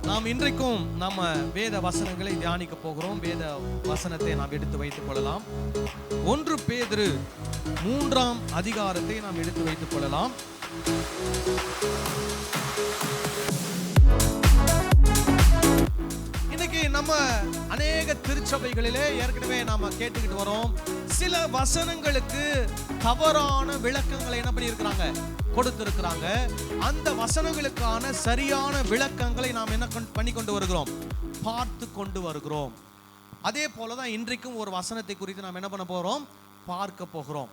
நாம் இன்றைக்கும் நம்ம வேத வசனங்களை தியானிக்க போகிறோம். வேத வசனத்தை நாம் எடுத்து வைத்துக் கொள்ளலாம். 1 பேதுரு 3ஆம் அதிகாரத்தை நாம் எடுத்து வைத்துக் கொள்ளலாம். இன்னைக்கு நம்ம அநேக திருச்சபைகளிலே ஏற்கனவே நாம கேட்டுக்கிட்டு வரோம். சில வசனங்களுக்கு தவறான விளக்கங்களை என்ன பண்ணியிருக்கிறாங்க, கொடுத்திருக்கிறாங்க. அந்த வசனங்களுக்கான சரியான விளக்கங்களை நாம் என்ன பண்ணி கொண்டு வருகிறோம், பார்த்து கொண்டு வருகிறோம். அதே போலதான் இன்றைக்கும் ஒரு வசனத்தை குறித்து நாம் என்ன பண்ண போறோம், பார்க்க போகிறோம்.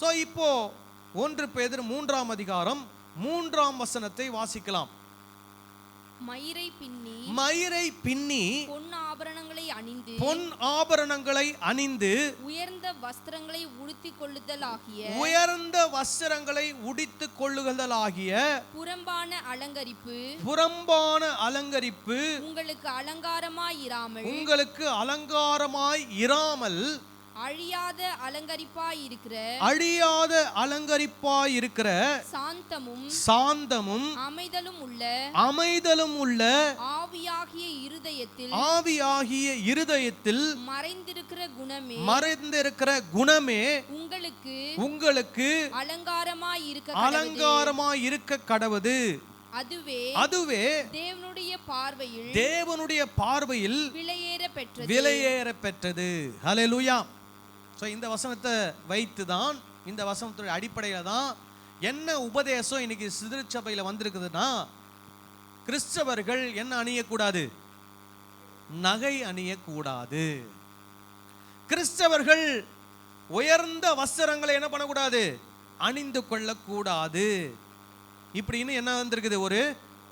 சோ இப்போ 1 பேதுரு 3ஆம் அதிகாரம் 3ஆம் வசனத்தை வாசிக்கலாம். மயிரை பின்னி பொன் ஆபரணங்களை அணிந்து உயர்ந்த வஸ்திரங்களை உடுத்திக் கொள்ளுதலாகிய புறம்பான அலங்கரிப்பு உங்களுக்கு அலங்காரமாய் இராமல் அழியாத அலங்கரிப்பாயிருக்கிற சாந்தமும் அமைதலும் உள்ள ஆவியாகிய இருதயத்தில் மறைந்திருக்கிற குணமே உங்களுக்கு அலங்காரமாயிருக்க கடவது. அதுவே தேவனுடைய பார்வையில் விலையேற பெற்றது. ஹல்லேலூயா. இந்த வசனத்தை வைத்து தான், இந்த வசனத்துடைய அடிப்படையில் தான் என்ன உபதேசம் இன்னைக்கு திருச்சபையில் வந்திருக்குதுன்னா, கிறிஸ்தவர்கள் என்ன அணியக்கூடாது, நகை அணியக்கூடாது. கிறிஸ்தவர்கள் உயர்ந்த வஸ்திரங்களை என்ன பண்ணக்கூடாது, அணிந்து கொள்ளக்கூடாது. இப்படின்னு என்ன வந்திருக்குது, ஒரு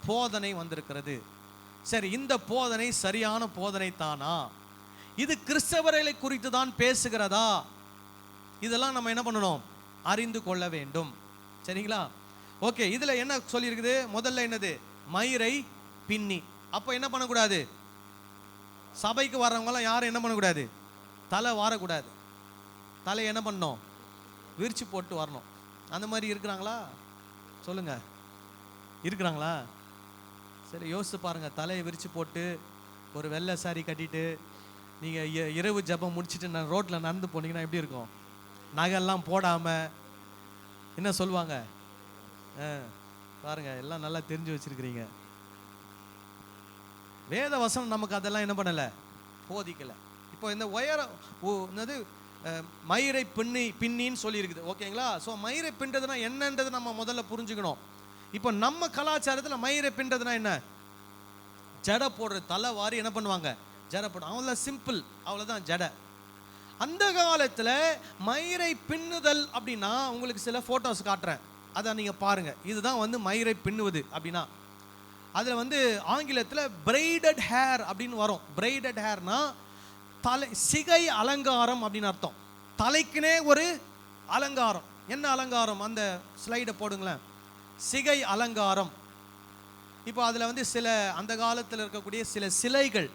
போதனை வந்திருக்கிறது. சரி, இந்த போதனை சரியான போதனை தானா? இது கிறிஸ்தவர்களை குறித்து தான் பேசுகிறதா? இதெல்லாம் நம்ம என்ன பண்ணணும், அறிந்து கொள்ள வேண்டும். சரிங்களா? ஓகே, இதுல என்ன சொல்லியிருக்குது? முதல்ல என்னது, மயிரை பின்னி. அப்போ என்ன பண்ணக்கூடாது, சபைக்கு வர்றவங்களாம் யாரும் என்ன பண்ணக்கூடாது, தலை வாரக்கூடாது. தலை என்ன பண்ணணும், விரிச்சு போட்டு வரணும். அந்த மாதிரி இருக்கிறாங்களா சொல்லுங்க, இருக்கிறாங்களா? சரி, யோசிச்சு பாருங்க. தலையை விரிச்சு போட்டு ஒரு வெள்ளை சாரி கட்டிட்டு நீங்கள் இரவு ஜபம் முடிச்சுட்டு நான் ரோட்டில் நடந்து போனீங்கன்னா எப்படி இருக்கும்? நகையெல்லாம் போடாமல் என்ன சொல்லுவாங்க பாருங்க, எல்லாம் நல்லா தெரிஞ்சு வச்சிருக்கிறீங்க. வேத வசனம் நமக்கு அதெல்லாம் என்ன பண்ணலை, போதிக்கலை. இப்போ இந்த என்னது மயிரை பின்னின்னு சொல்லியிருக்குது. ஓகேங்களா? ஸோ மயிரை பின்றதுனா என்னன்றது நம்ம முதல்ல புரிஞ்சுக்கணும். இப்போ நம்ம கலாச்சாரத்தில் மயிரை பின்றதுனா என்ன, ஜடை போடுறது, தலை வாரி என்ன பண்ணுவாங்க, ஜடை போடும். அவ்வளோ சிம்பிள், அவ்வளோதான் ஜடை. அந்த காலத்தில் மயிரை பின்னுதல் அப்படின்னா உங்களுக்கு சில ஃபோட்டோஸ் காட்டுறேன், அதை நீங்கள் பாருங்கள். இதுதான் வந்து மயிரை பின்னுவது அப்படின்னா. அதில் ஆங்கிலத்தில் பிரைடட் ஹேர் அப்படின்னு வரும். பிரைடட் ஹேர்னா சிகை அலங்காரம் அப்படின்னு அர்த்தம். தலைக்குனே ஒரு அலங்காரம். என்ன அலங்காரம், அந்த ஸ்லைடை போடுங்களேன். சிகை அலங்காரம். இப்போ அதில் சில அந்த காலத்தில் இருக்கக்கூடிய சில சிலைகள்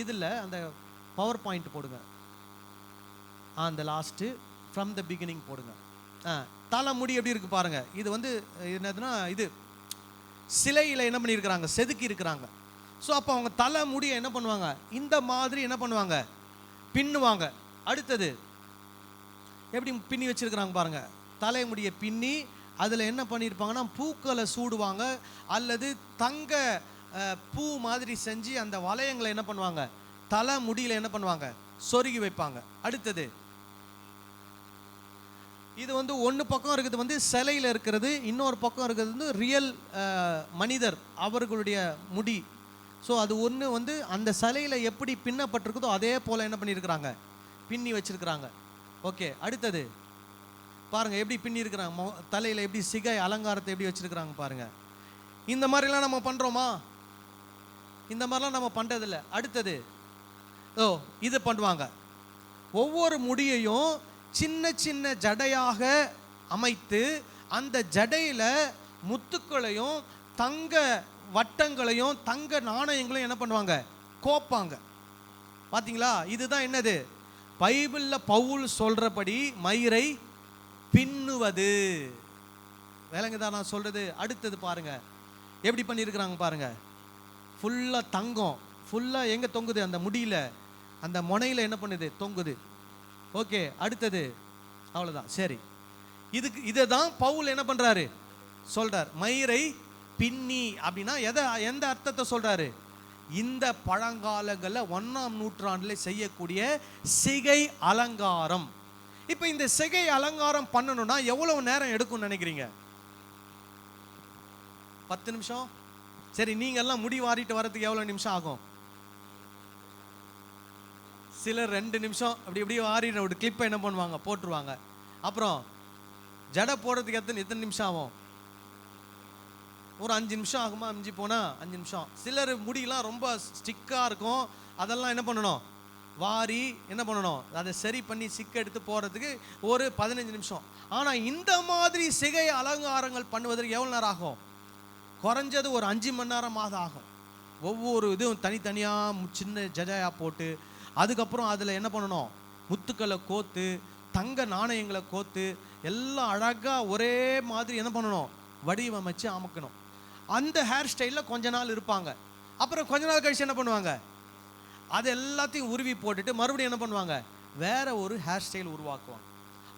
இதில் அந்த பவர் பாயிண்ட் போடுங்க, அந்த லாஸ்ட்டு ஃப்ரம் த பிகினிங் போடுங்க. தலைமுடி எப்படி இருக்கு பாருங்க. இது என்னதுன்னா, இது சிலையில் என்ன பண்ணியிருக்கிறாங்க, செதுக்கி இருக்கிறாங்க. ஸோ அப்போ அவங்க தலைமுடியை என்ன பண்ணுவாங்க, இந்த மாதிரி என்ன பண்ணுவாங்க, பின்னுவாங்க. அடுத்தது எப்படி பின்னி வச்சிருக்கிறாங்க பாருங்க. தலைமுடியை பின்னி அதில் என்ன பண்ணியிருப்பாங்கன்னா, பூக்களை சூடுவாங்க, அல்லது தங்க பூ மாதிரி செஞ்சு அந்த வளையங்களை என்ன பண்ணுவாங்க, தலை முடியில என்ன பண்ணுவாங்க, சொருகி வைப்பாங்க. அடுத்தது இது ஒன்று பக்கம் இருக்குது சிலையில் இருக்கிறது, இன்னொரு பக்கம் இருக்கிறது ரியல் மனிதர் அவர்களுடைய முடி. ஸோ அது ஒன்று அந்த சிலையில் எப்படி பின்னப்பட்டிருக்குதோ அதே போல் என்ன பண்ணியிருக்கிறாங்க, பின்னி வச்சிருக்கிறாங்க. ஓகே, அடுத்தது பாருங்க எப்படி பின்னி இருக்கிறாங்க, தலையில் எப்படி சிகை அலங்காரத்தை எப்படி வச்சிருக்கிறாங்க பாருங்க. இந்த மாதிரிலாம் நம்ம பண்ணுறோமா? இந்த மாதிரிலாம் நம்ம பண்ணுறதில்ல. அடுத்தது இது பண்ணுவாங்க. ஒவ்வொரு முடியையும் சின்ன சின்ன ஜடையாக அமைத்து அந்த ஜடையில் முத்துக்களையும் தங்க வட்டங்களையும் தங்க நாணயங்களையும் என்ன பண்ணுவாங்க, கோப்பாங்க. பார்த்தீங்களா? இதுதான் என்னது, பைபிளில் பவுல் சொல்கிறபடி மயிரை பின்னுவது. விளங்குதா நான் சொல்கிறது? அடுத்தது பாருங்க, எப்படி பண்ணியிருக்கிறாங்க பாருங்க. ஃபுல்லாக தங்கம், ஃபுல்லாக எங்கே தொங்குது? அந்த முடியல, அந்த முனையில் என்ன பண்ணுது? தொங்குது. ஓகே, அடுத்தது அவ்வளோதான். சரி, இதை தான் பவுல் என்ன பண்ணுறாரு? சொல்கிறார் மயிரை பின்னி. அப்படின்னா எந்த அர்த்தத்தை சொல்கிறாரு? இந்த பழங்காலங்களில் 1ஆம் நூற்றாண்டில் செய்யக்கூடிய சிகை அலங்காரம். இப்போ இந்த சிகை அலங்காரம் பண்ணணும்னா எவ்வளவு நேரம் எடுக்கும்னு நினைக்கிறீங்க? 10 நிமிஷம்? சரி, நீங்க எல்லாம் முடி வாரிட்டு வரதுக்கு எவ்வளவு நிமிஷம் ஆகும்? சிலர் 2 நிமிஷம் அப்படி இப்படி வாரின ஒரு கிளிப்பை என்ன பண்ணுவாங்க? போட்டுருவாங்க. அப்புறம் ஜடை போடுறதுக்கு எத்தனை நிமிஷம் ஆகும்? ஒரு 5 நிமிஷம் ஆகுமா? 5 போனா 5 நிமிஷம். சிலர் முடியெல்லாம் ரொம்ப ஸ்டிக்காக இருக்கும், அதெல்லாம் என்ன பண்ணணும்? வாரி என்ன பண்ணணும்? அதை சரி பண்ணி சிக்க எடுத்து போகிறதுக்கு ஒரு 15 நிமிஷம். ஆனால் இந்த மாதிரி சிகை அலங்காரங்கள் பண்ணுவதற்கு எவ்வளோ நேரம் ஆகும்? குறைஞ்சது ஒரு 5 மணி நேரமாக ஆகும். ஒவ்வொரு இதுவும் தனித்தனியாக சின்ன ஜடையாக போட்டு, அதுக்கப்புறம் அதில் என்ன பண்ணணும்? முத்துக்களை கோத்து, தங்க நாணயங்களை கோத்து, எல்லாம் அழகாக ஒரே மாதிரி என்ன பண்ணணும்? வடிவமைச்சு அமைக்கணும். அந்த ஹேர் ஸ்டைலில் கொஞ்ச நாள் இருப்பாங்க. அப்புறம் கொஞ்ச நாள் கழிச்சு என்ன பண்ணுவாங்க? அது எல்லாத்தையும் உருவி போட்டுட்டு மறுபடியும் என்ன பண்ணுவாங்க? வேற ஒரு ஹேர் ஸ்டைல் உருவாக்குவாங்க.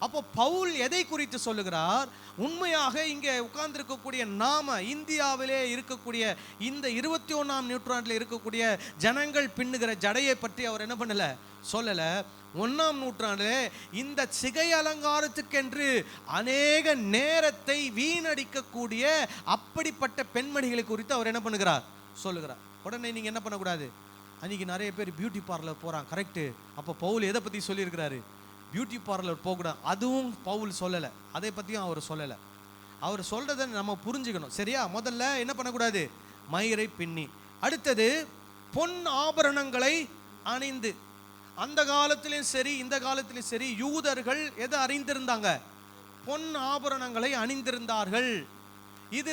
அப்போ பவுல் எதை குறித்து சொல்லுகிறார்? உண்மையாக இங்கே உட்கார்ந்திருக்கக்கூடிய நாம, இந்தியாவிலே இருக்கக்கூடிய இந்த 21ஆம் நூற்றாண்டில் இருக்கக்கூடிய ஜனங்கள் பின்னுகிற ஜடையை பற்றி அவர் என்ன பண்ணல? சொல்லல. 1ஆம் நூற்றாண்டிலே இந்த சிகை அலங்காரத்துக்கென்று அநேக நேரத்தை வீணடிக்கக்கூடிய அப்படிப்பட்ட பெண்மணிகளை குறித்து அவர் என்ன பண்ணுகிறார்? சொல்லுகிறார். உடனே நீங்க என்ன பண்ணக்கூடாது? அன்றைக்கி நிறைய பேர் பியூட்டி பார்லர் போகிறாங்க, கரெக்டு. அப்போ பவுல் எதை பற்றி சொல்லியிருக்கிறாரு? பியூட்டி பார்லர் போகக்கூடாது. அதுவும் பவுல் சொல்லலை, அதை பற்றியும் அவர் சொல்லலை. அவர் சொல்கிறத நம்ம புரிஞ்சுக்கணும், சரியா? முதல்ல என்ன பண்ணக்கூடாது? மயிரை பின்னி. அடுத்தது பொன் ஆபரணங்களை அணிந்து. அந்த காலத்திலையும் சரி இந்த காலத்திலையும் சரி யூதர்கள் எதை அணிந்திருந்தாங்க? பொன் ஆபரணங்களை அணிந்திருந்தார்கள். இது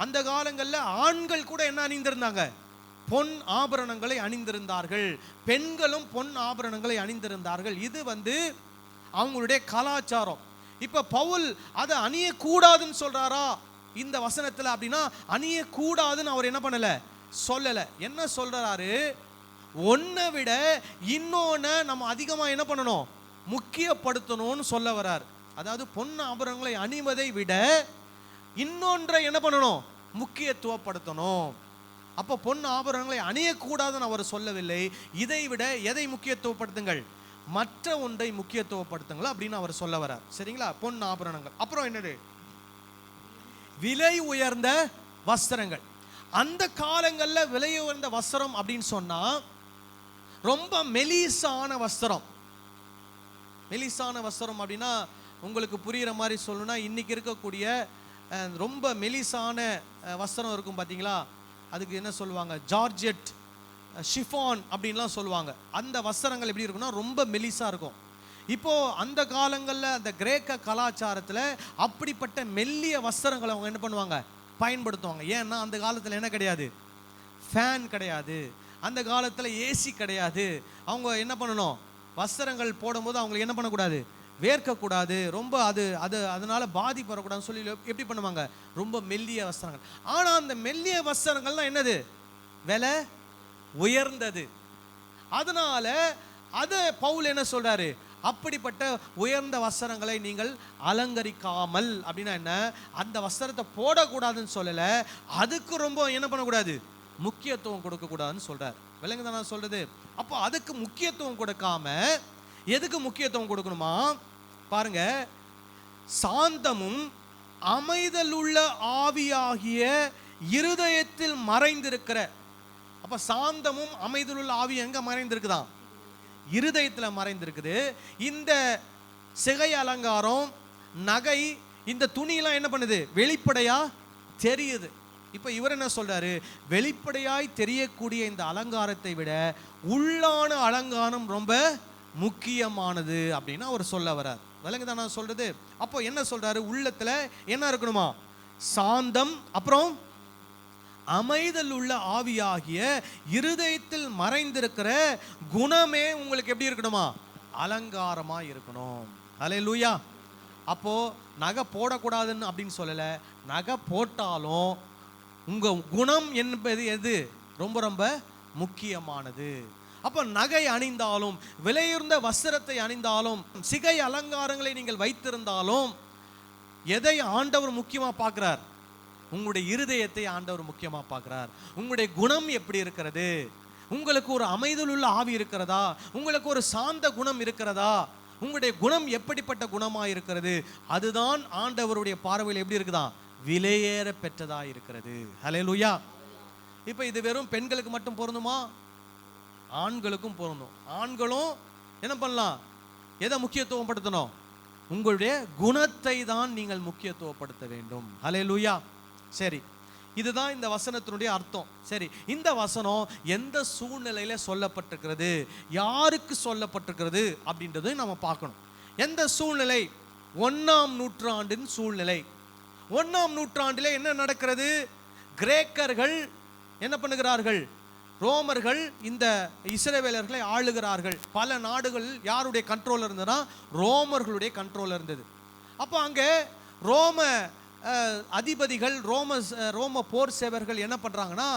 அந்த காலங்களில் ஆண்கள் கூட என்ன அணிந்திருந்தாங்க? பொன் ஆபரணங்களை அணிந்திருந்தார்கள். பெண்களும் பொன் ஆபரணங்களை அணிந்திருந்தார்கள். இது அவங்களுடைய கலாச்சாரம். இப்ப பவுல் அதை அணியக்கூடாதுன்னு சொல்றாரா இந்த வசனத்துல? அப்படின்னா அணியக்கூடாதுன்னு அவர் என்ன பண்ணல? சொல்லல. என்ன சொல்றாரு? ஒன்னை விட இன்னொன்னு நம்ம அதிகமா என்ன பண்ணணும்? முக்கியப்படுத்தணும்னு சொல்ல வர்றார். அதாவது பொன் ஆபரணங்களை அணிவதை விட இன்னொன்றை என்ன பண்ணணும்? முக்கியத்துவப்படுத்தணும். அப்போ பொன் ஆபரணங்களை அணியக்கூடாதுன்னு அவர் சொல்லவில்லை. இதை விட எதை முக்கியத்துவப்படுத்துங்கள்? மற்ற ஒன்றை முக்கியத்துவப்படுத்துங்கள் அப்படின்னு அவர் சொல்ல வரார். சரிங்களா? பொன் ஆபரணங்கள். அப்புறம் என்னது? விலை உயர்ந்த வஸ்திரங்கள். அந்த காலங்களில் விலை உயர்ந்த வஸ்திரம் அப்படின்னு சொன்னா ரொம்ப மெலிசான வஸ்திரம். மெலிசான வஸ்திரம் அப்படின்னா உங்களுக்கு புரிகிற மாதிரி சொல்லணும்னா, இன்னைக்கு இருக்கக்கூடிய ரொம்ப மெலிசான வஸ்திரம் இருக்கும் பார்த்தீங்களா, அதுக்கு என்ன சொல்லுவாங்க? ஜார்ஜெட், ஷிஃபான் அப்படின்லாம் சொல்லுவாங்க. அந்த வஸ்திரங்கள் எப்படி இருக்குன்னா ரொம்ப மெலிசாக இருக்கும். இப்போது அந்த காலங்களில் அந்த கிரேக்க கலாச்சாரத்தில் அப்படிப்பட்ட மெல்லிய வஸ்திரங்களை அவங்க என்ன பண்ணுவாங்க? பயன்படுத்துவாங்க. ஏன்னா அந்த காலத்தில் என்ன கிடையாது? ஃபேன் கிடையாது. அந்த காலத்தில் ஏசி கிடையாது. அவங்க என்ன பண்ணணும்? வஸ்திரங்கள் போடும்போது அவங்களுக்கு என்ன பண்ணக்கூடாது? வேர்க்கக்கூடாது, ரொம்ப அதனால பாதிப்பு வரக்கூடாதுன்னு சொல்லி எப்படி பண்ணுவாங்க? ரொம்ப மெல்லிய வஸ்திரங்கள். ஆனால் அந்த மெல்லிய வஸ்திரங்கள்லாம் என்னது? விலை உயர்ந்தது. அதனால அதை பவுல் என்ன சொல்றாரு? அப்படிப்பட்ட உயர்ந்த வஸ்திரங்களை நீங்கள் அலங்கரிக்காமல். அப்படின்னா என்ன? அந்த வஸ்திரத்தை போடக்கூடாதுன்னு சொல்லல, அதுக்கு ரொம்ப என்ன பண்ணக்கூடாது? முக்கியத்துவம் கொடுக்கக்கூடாதுன்னு சொல்றாரு. விளங்குதா நான் சொல்றது? அப்போ அதுக்கு முக்கியத்துவம் கொடுக்காம எதுக்கு முக்கியத்துவம் கொடுக்கணுமா? பாருங்க, சாந்தமும் அமைதலுள்ள ஆவியாகிய இருதயத்தில் மறைந்திருக்கிற. அப்ப சாந்தமும் அமைதலுள்ள ஆவி எங்க மறைந்திருக்குதான்? இருதயத்தில் மறைந்திருக்குது. இந்த சிகை அலங்காரம், நகை, இந்த துணியெல்லாம் என்ன பண்ணுது? வெளிப்படையா தெரியுது. இப்ப இவர் என்ன சொல்றாரு? வெளிப்படையாய் தெரியக்கூடிய இந்த அலங்காரத்தை விட உள்ளான அலங்காரம் ரொம்ப முக்கியமானது அப்படின்னு அவர் சொல்ல வர்றார். விளங்குதான் நான் சொல்றது? அப்போ என்ன சொல்றாரு? உள்ளத்துல என்ன இருக்கணுமா? சாந்தம், அப்புறம் அமைதல் உள்ள ஆவியாகிய இருதயத்தில் மறைந்திருக்கிற குணமே உங்களுக்கு எப்படி இருக்கணுமா? அலங்காரமா இருக்கணும். அல்லேலூயா. அப்போ நகை போடக்கூடாதுன்னு அப்படின்னு சொல்லல, நகை போட்டாலும் உங்க குணம் என்பது எது ரொம்ப ரொம்ப முக்கியமானது. அப்ப நகை அணிந்தாலும், விலையுயர்ந்த வஸ்திரத்தை அணிந்தாலும், சிகை அலங்காரங்களை நீங்கள் வைத்திருந்தாலும், எதை ஆண்டவர் முக்கியமா பார்க்கிறார்? உங்களுடைய இருதயத்தை ஆண்டவர் முக்கியமா பார்க்கிறார். உங்களுடைய குணம் எப்படி இருக்கிறது? உங்களுக்கு ஒரு அமைதலுள்ள ஆவி இருக்கிறதா? உங்களுக்கு ஒரு சாந்த குணம் இருக்கிறதா? உங்களுடைய குணம் எப்படிப்பட்ட குணமா இருக்கிறது? அதுதான் ஆண்டவருடைய பார்வையில் எப்படி இருக்குதா? விலையேற பெற்றதா இருக்கிறது. ஹல்லேலூயா. இப்போ இது வெறும் பெண்களுக்கு மட்டும் பொருந்துமா? ஆண்களுக்கும் பொருந்தும். ஆண்களும் என்ன பண்ணலாம்? எதை முக்கியத்துவம் படுத்தணும்? உங்களுடைய குணத்தை தான் நீங்கள் முக்கியத்துவப்படுத்த வேண்டும். ஹல்லேலூயா. சரி, இதுதான் இந்த வசனத்தினுடைய அர்த்தம். சரி, இந்த வசனம் எந்த சூழ்நிலையில சொல்லப்பட்டிருக்கிறது, யாருக்கு சொல்லப்பட்டிருக்கிறது அப்படின்றது நம்ம பார்க்கணும். எந்த சூழ்நிலை? 1ஆம் நூற்றாண்டின் சூழ்நிலை. 1ஆம் நூற்றாண்டிலே என்ன நடக்கிறது? கிரேக்கர்கள் என்ன பண்ணுகிறார்கள்? ரோமர்கள் இந்த இஸ்ரவேலர்களை ஆளுகிறார்கள். பல நாடுகள் யாருடைய கண்ட்ரோல் இருந்ததுன்னா ரோமர்களுடைய கண்ட்ரோல் இருந்தது. அப்போ அங்கே ரோம அதிபதிகள், ரோம போர் சேவர்கள் என்ன பண்றாங்கன்னா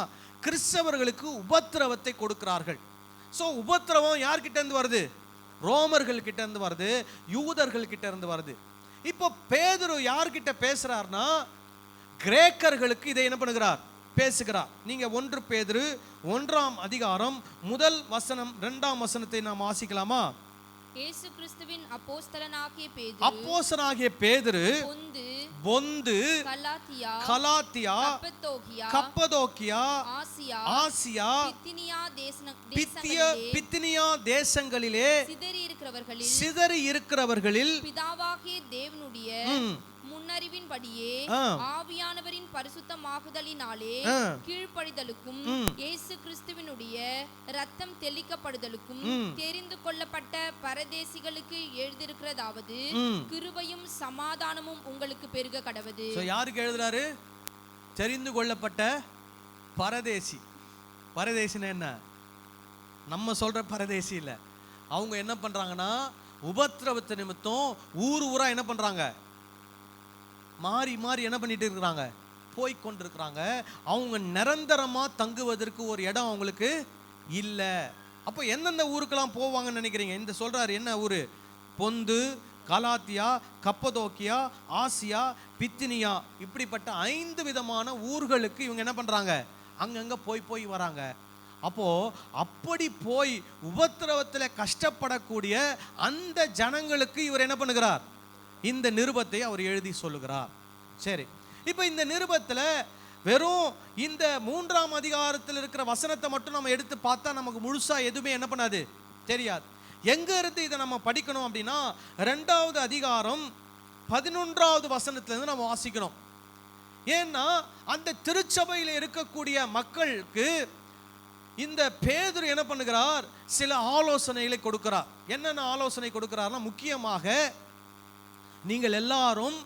கிறிஸ்தவர்களுக்கு உபத்திரவத்தை கொடுக்கிறார்கள். ஸோ உபத்திரவம் யார்கிட்ட இருந்து வருது? ரோமர்கள் கிட்ட இருந்து வருது, யூதர்கள் கிட்ட இருந்து வருது. இப்போ பேதுரு யார்கிட்ட பேசுறார்னா கிரேக்கர்களுக்கு இதை என்ன பண்ணுகிறார்? பேசுகிறார். நீங்க 1 பேதுரு 1ஆம் அதிகாரம் 1 வசனம் 2ஆம் வசனத்தை நாம் வாசிக்கலாமா? இயேசு கிறிஸ்துவின் அப்போஸ்தலனாகிய பேதுரு பொந்து, கலாத்தியா, கப்பதோக்கியா, ஆசியா, பித்தினியா தேசங்களிலே சிதறி இருக்கிறவர்களில் பிதாவாகிய தேவனுடைய முன்னறிவின்படியே ஆவியானவரின் பரிசுத்தமாகுதலினாலே கீழ்ப்படிதலுக்கும் இயேசு கிறிஸ்துவினுடைய இரத்தம் தெளிக்கப்படுதலுக்கும் தெரிந்து கொள்ளப்பட்ட பரதேசிகளுக்கு எழுதியிருக்கிறதாவது கிருபையும் சமாதானமும் உங்களுக்கு பெருக கடவது. யாருக்கு எழுதுறாரு? தெரிந்து கொள்ளப்பட்ட பரதேசி. பரதேசினா என்ன? நம்ம சொல்ற பரதேசி இல்ல. அவங்க என்ன பண்றாங்கன்னா உபத்திரவத்து நிமித்தம் ஊரா என்ன பண்றாங்க? மாறி மாறி என்ன பண்ணிட்டு இருக்கிறாங்க? போய் கொண்டிருக்கிறாங்க. அவங்க நிரந்தரமா தங்குவதற்கு ஒரு இடம் அவங்களுக்கு இல்லை. அப்போ எந்தெந்த ஊருக்கெல்லாம் போவாங்கன்னு நினைக்கிறீங்க? இந்த சொல்றாரு என்ன ஊரு? பொந்து, கலாத்தியா, கப்பதோக்கியா, ஆசியா, பித்தினியா, இப்படிப்பட்ட 5 விதமான ஊர்களுக்கு இவங்க என்ன பண்றாங்க? அங்கங்க போய் வராங்க. அப்போ அப்படி போய் உபத்திரவத்தில் கஷ்டப்படக்கூடிய அந்த ஜனங்களுக்கு இவர் என்ன பண்ணுகிறார்? இந்த நிருபத்தை அவர் எழுதி சொல்லுகிறார். சரி, இப்போ இந்த நிருபத்தில் வெறும் இந்த 3ஆம் அதிகாரத்தில் இருக்கிற வசனத்தை மட்டும் நம்ம எடுத்து பார்த்தா நமக்கு முழுசா எதுவுமே என்ன பண்ணாது? தெரியாது. எங்க இருந்து இதை நம்ம படிக்கணும் அப்படின்னா 2வது அதிகாரம் 11வது வசனத்திலிருந்து நம்ம வாசிக்கணும். ஏன்னா அந்த திருச்சபையில் இருக்கக்கூடிய மக்களுக்கு இந்த பேதுரு என்ன பண்ணுகிறார்? சில ஆலோசனைகளை கொடுக்கிறார். என்னென்ன ஆலோசனை கொடுக்கிறார்னா, முக்கியமாக நீங்கள் எல்லாரும்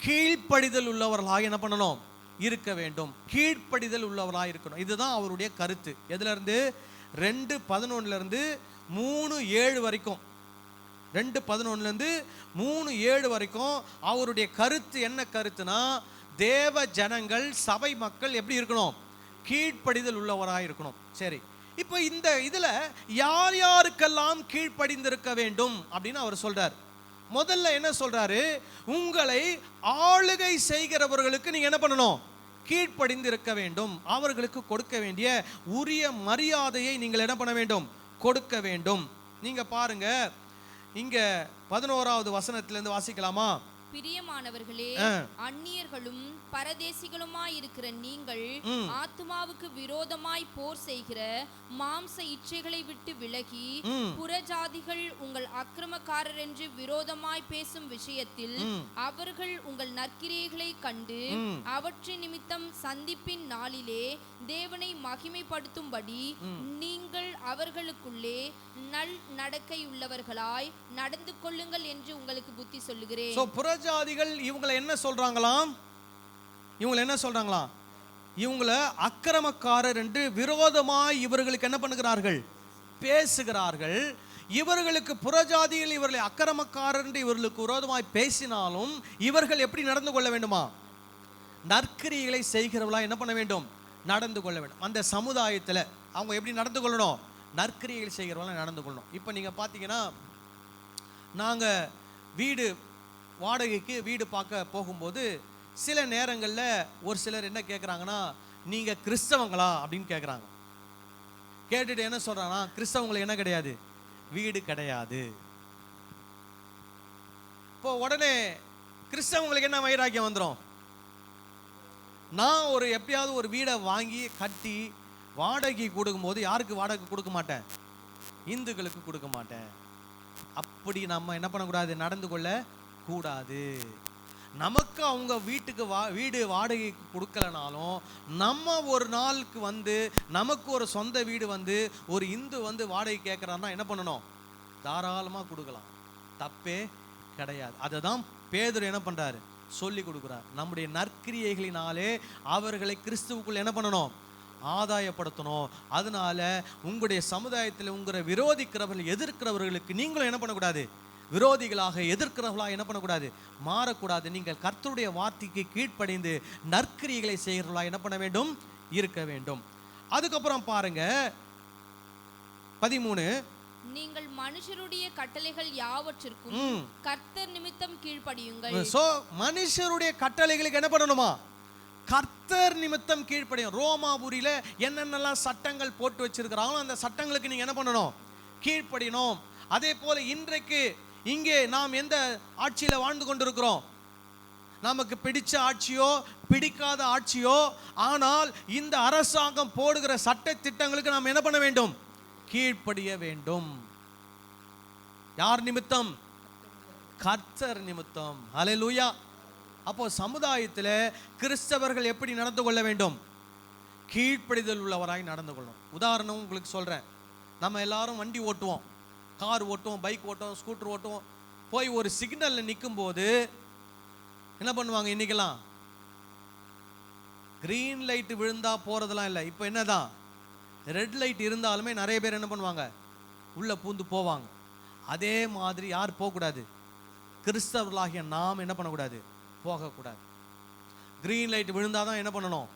கீழ்ப்படிதல் உள்ளவர்களாக என்ன பண்ணணும்? இருக்க வேண்டும். கீழ்ப்படிதல் உள்ளவர்களாக இருக்கணும். இதுதான் அவருடைய கருத்து. எதுல இருந்து? 2:11 இருந்து 3:7 வரைக்கும். 2:11 இருந்து 3:7 வரைக்கும் அவருடைய கருத்து என்ன கருத்துனா, தேவ ஜனங்கள், சபை மக்கள் எப்படி இருக்கணும்? கீழ்ப்படிதல் உள்ளவராக இருக்கணும். சரி, இப்போ இந்த இதுல யார் யாருக்கெல்லாம் கீழ்ப்படிந்திருக்க வேண்டும் அப்படின்னு அவர் சொல்றார். முதல்ல என்ன சொல்றாரு? உங்களை ஆளுகை செய்கிறவர்களுக்கு நீங்க என்ன பண்ணணும்? கீழ்ப்படிந்து இருக்க வேண்டும். அவர்களுக்கு கொடுக்க வேண்டிய உரிய மரியாதையை நீங்கள் என்ன பண்ண வேண்டும்? கொடுக்க வேண்டும். நீங்க பாருங்க, இங்க 11வது வசனத்திலிருந்து வாசிக்கலாமா? பிரியமானவர்களே, அந்நியர்களும் பரதேசிகளுமாய் இருக்கிற நீங்கள் ஆத்துமாவுக்கு விரோதமாய் போர் செய்கிற மாம்ச இச்சைகளை விட்டு விலகி புறஜாதிகள் உங்கள் அக்கிரமக்காரர் என்று விரோதமாய் பேசும் விஷயத்தில் அவர்கள் உங்கள் நற்கிரியைகளை கண்டு அவற்றின் நிமித்தம் சந்திப்பின் நாளிலே தேவனை மகிமைப்படுத்தும்படி நீங்கள் அவர்களுக்குள்ளே நல் நடக்கையுள்ளவர்களாய் நடந்து கொள்ளுங்கள் என்று உங்களுக்கு புத்தி சொல்லுகிறேன். புறஜாதிகள் இவங்களை என்ன சொல்றாங்களாம்? இவங்களை அக்கிரமக்காரர் என்று விரோதமாய் இவர்களுக்கு என்ன பண்ணுகிறார்கள்? பேசுகிறார்கள். இவர்களுக்கு புறஜாதிகள் இவர்களை அக்கிரமக்காரர் என்று இவர்களுக்கு விரோதமாய் பேசினாலும் இவர்கள் எப்படி நடந்து கொள்ள வேண்டுமா? நற்கிரியைகளை செய்கிறவளா என்ன பண்ண வேண்டும்? நடந்து கொள்ள வேண்டும். அந்த சமுதாயத்தில் அவங்க எப்படி நடந்து கொள்ளணும்? நற்கிரியைகள் செய்கிறவங்களா நடந்து கொள்ளணும். இப்போ நீங்கள் பார்த்தீங்கன்னா, நாங்கள் வீடு வாடகைக்கு வீடு பார்க்க போகும்போது சில நேரங்களில் ஒரு சிலர் என்ன கேட்குறாங்கன்னா, நீங்கள் கிறிஸ்தவங்களா அப்படின்னு கேட்குறாங்க. கேட்டுட்டு என்ன சொல்கிறாங்கன்னா, கிறிஸ்தவங்களுக்கு என்ன கிடையாது? வீடு கிடையாது. இப்போ உடனே கிறிஸ்தவங்களுக்கு என்ன வைராக்கியம் வந்துடும்? நான் எப்படியாவது ஒரு வீடை வாங்கி கட்டி வாடகை கொடுக்கும்போது யாருக்கு வாடகை கொடுக்க மாட்டேன்? இந்துக்களுக்கு கொடுக்க மாட்டேன். அப்படி நம்ம என்ன பண்ணக்கூடாது? நடந்து கொள்ள கூடாது. நமக்கு அவங்க வீட்டுக்கு வீடு வாடகைக்கு கொடுக்கலனாலும் நம்ம ஒரு நாளுக்கு வந்து நமக்கு ஒரு சொந்த வீடு வந்து ஒரு இந்து வந்து வாடகை கேட்குறாருன்னா என்ன பண்ணணும்? தாராளமாக கொடுக்கலாம், தப்பே கிடையாது. அதை தான் பேதுரு என்ன பண்ணுறாரு? சொல்லி கொடுக்குறார். நம்முடைய நற்கிரியைகளினாலே அவர்களை கிறிஸ்துவுக்குள் என்ன பண்ணணும்? ஆதாயப்படுத்தணும். அதனால உங்களுடைய சமுதாயத்தில் உங்களை விரோதிக்கிறவர்கள் எதிர்க்கிறவர்களுக்கு நீங்களும் என்ன பண்ணக்கூடாது? விரோதிகளாக எதிர்க்கிறவர்களாக என்ன பண்ணக்கூடாது? மாறக்கூடாது. நீங்கள் கர்த்தருடைய வார்த்தைக்கு கீழ்ப்படிந்து நற்கிரியைகளை செய்கிறவர்களாக என்ன பண்ண வேண்டும்? இருக்க வேண்டும். அதுக்கப்புறம் பாருங்க 13, நீங்கள் மனுஷருடைய கட்டளைகள் யாவற்றிற்கும் கர்த்தர் நிமித்தம் கீழ்ப்படியுங்கள். சோ மனுஷருடைய கட்டளைகளுக்கு என்ன பண்ணணுமா? கர்த்தர் நிமித்தம் கீழ்ப்படியும். ரோமாபுரியில என்னென்னலாம் சட்டங்கள் போட்டு வச்சிருக்கிறாங்களோ அந்த சட்டங்களுக்கு நீங்க என்ன பண்ணணும்? கீழ்ப்படியணும். அதே போல இன்றைக்கு இங்கே நாம் எந்த ஆட்சியில வாழ்ந்து கொண்டிருக்கிறோம்? நமக்கு பிடிச்ச ஆட்சியோ பிடிக்காத ஆட்சியோ, ஆனால் இந்த அரசாங்கம் போடுகிற சட்ட திட்டங்களுக்கு நாம் என்ன பண்ண வேண்டும்? கீழ்ப்படிய வேண்டும். யார் நிமித்தம்? கர்த்தர் நிமித்தம். ஹல்லேலூயா. அப்போ சமுதாயத்தில் கிறிஸ்தவர்கள் எப்படி நடந்து கொள்ள வேண்டும்? கீழ்ப்படிதல் உள்ளவராய் நடந்து கொள்ளணும். உதாரணம் உங்களுக்கு சொல்றேன். நம்ம எல்லாரும் வண்டி ஓட்டுவோம், கார் ஓட்டுவோம், பைக் ஓட்டுவோம், ஸ்கூட்டர் ஓட்டுவோம். போய் ஒரு சிக்னல்ல நிற்கும் போது என்ன பண்ணுவாங்க? இன்னைக்கெல்லாம் கிரீன் லைட் விழுந்தா போறதெல்லாம் இல்லை. இப்போ என்னதான், ரெட் லைட் இருந்தாலுமே நிறைய பேர் என்ன பண்ணுவாங்க? உள்ள பூந்து போவாங்க. அதே மாதிரி யார் போகக்கூடாது? கிறிஸ்தவர்களாகிய நாம் என்ன பண்ணக்கூடாது? போகக்கூடாது. கிரீன் லைட் விழுந்தாதான் என்ன பண்ணணும்?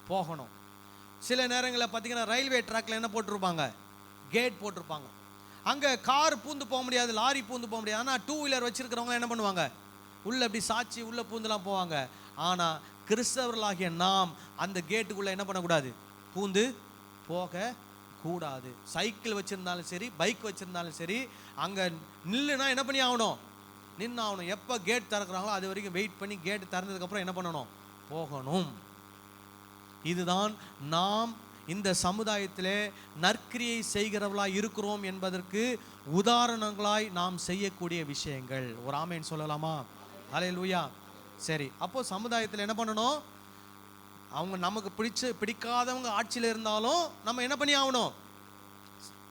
போகணும். சில நேரங்களில் பார்த்தீங்கன்னா ரயில்வே ட்ராக்ல என்ன போட்டிருப்பாங்க? கேட் போட்டிருப்பாங்க. அங்கே கார் பூந்து போக முடியாது, லாரி பூந்து போக முடியாது. ஆனால் 2 வீலர் வச்சிருக்கிறவங்க என்ன பண்ணுவாங்க? உள்ள அப்படி சாட்சி உள்ள பூந்துலாம் போவாங்க. ஆனால் கிறிஸ்தவர்களாகிய நாம் அந்த கேட்டுக்குள்ள என்ன பண்ணக்கூடாது? பூந்து போக கூடாது. சைக்கிள் வச்சிருந்தாலும் சரி, பைக் வச்சிருந்தாலும் சரி, அங்கே நில்லுனா என்ன பண்ணி ஆகணும்? நின்று ஆகணும். எப்போ கேட் திறக்கிறாங்களோ அது வரைக்கும் வெயிட் பண்ணி கேட்டு திறந்ததுக்கப்புறம் என்ன பண்ணணும்? போகணும். இதுதான் நாம் இந்த சமுதாயத்திலே நற்கிரியை செய்கிறவர்களாய் இருக்கிறோம் என்பதற்கு உதாரணங்களாய் நாம் செய்யக்கூடிய விஷயங்கள். ஒரு ஆமேன் சொல்லலாமா? ஹல்லேலூயா. சரி, அப்போ சமுதாயத்தில் என்ன பண்ணணும்? அவங்க நமக்கு பிடிக்காதவங்க ஆட்சியில் இருந்தாலும் நம்ம என்ன பண்ணி ஆகணும்?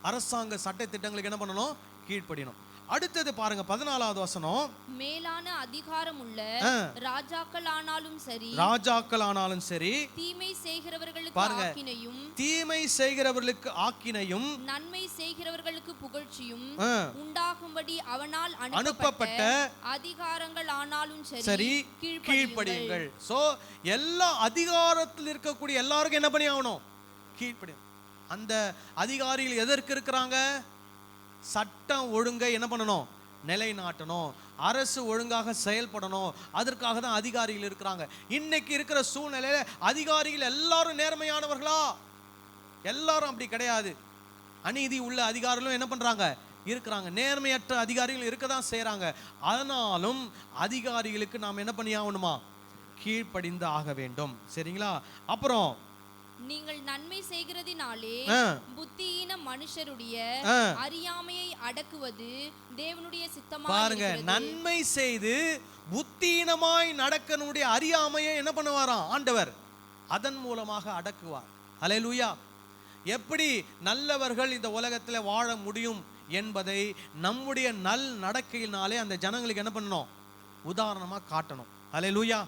அரசாங்க சட்ட திட்டங்களுக்கு என்ன பண்ணணும்? கீழ்ப்படியணும். அடுத்தது பாருங்க 14வது வசனம். மேலான அதிகாரம் உள்ள ராஜாக்கள் ஆனாலும் சரி, தீமை செய்கிறவர்களுக்கு ஆக்கினையும், தீமை செய்கிறவர்களுக்கு ஆக்கினையும், நன்மை செய்கிறவர்களுக்கு புகழ்ச்சியும் உண்டாகும்படி அவனால் அனுப்பப்பட்ட அதிகாரங்கள் ஆனாலும் சரி கீழ்ப்படியுங்கள். சோ எல்லா அதிகாரத்தில் இருக்கக்கூடிய எல்லாருக்கும் என்ன பண்ணி ஆகணும்? கீழ்ப்படியும். அந்த அதிகாரிகள் எதற்கு இருக்கிறாங்க? சட்டம் ஒழுங்கை என்ன பண்ணணும்? நிலைநாட்டணும். அரசு ஒழுங்காக செயல்படணும். அதற்காக தான் அதிகாரிகள் இருக்கிறாங்க. இன்னைக்கு இருக்கிற சூழ்நிலையில அதிகாரிகள் எல்லாரும் நேர்மையானவர்களா? எல்லாரும் அப்படி கிடையாது. அநீதி உள்ள அதிகாரிகளும் என்ன பண்றாங்க? இருக்கிறாங்க. நேர்மையற்ற அதிகாரிகள் இருக்க தான் செய்யறாங்க. ஆனாலும் அதிகாரிகளுக்கு நாம் என்ன பண்ணி ஆகணுமா? கீழ்ப்படிந்து ஆக வேண்டும். சரிங்களா? அப்புறம் நீங்கள் நன்மை செய்கிறதினாலே புத்தியீன மனுஷருடைய அறியாமையை அடக்குவது தேவனுடைய சித்தமாய் பாருங்க. நன்மை செய்து புத்தியீனமாய் நடக்கனுடைய அறியாமையை என்ன பண்ணுவாராம்? ஆண்டவர் அதன் மூலமாக அடக்குவார். ஹல்லேலூயா. எப்படி நல்லவர்கள் இந்த உலகத்தில் வாழ முடியும் என்பதை நம்முடைய நல் நடக்கையினாலே அந்த ஜனங்களுக்கு என்ன பண்ணணும்? உதாரணமாக காட்டணும். ஹல்லேலூயா.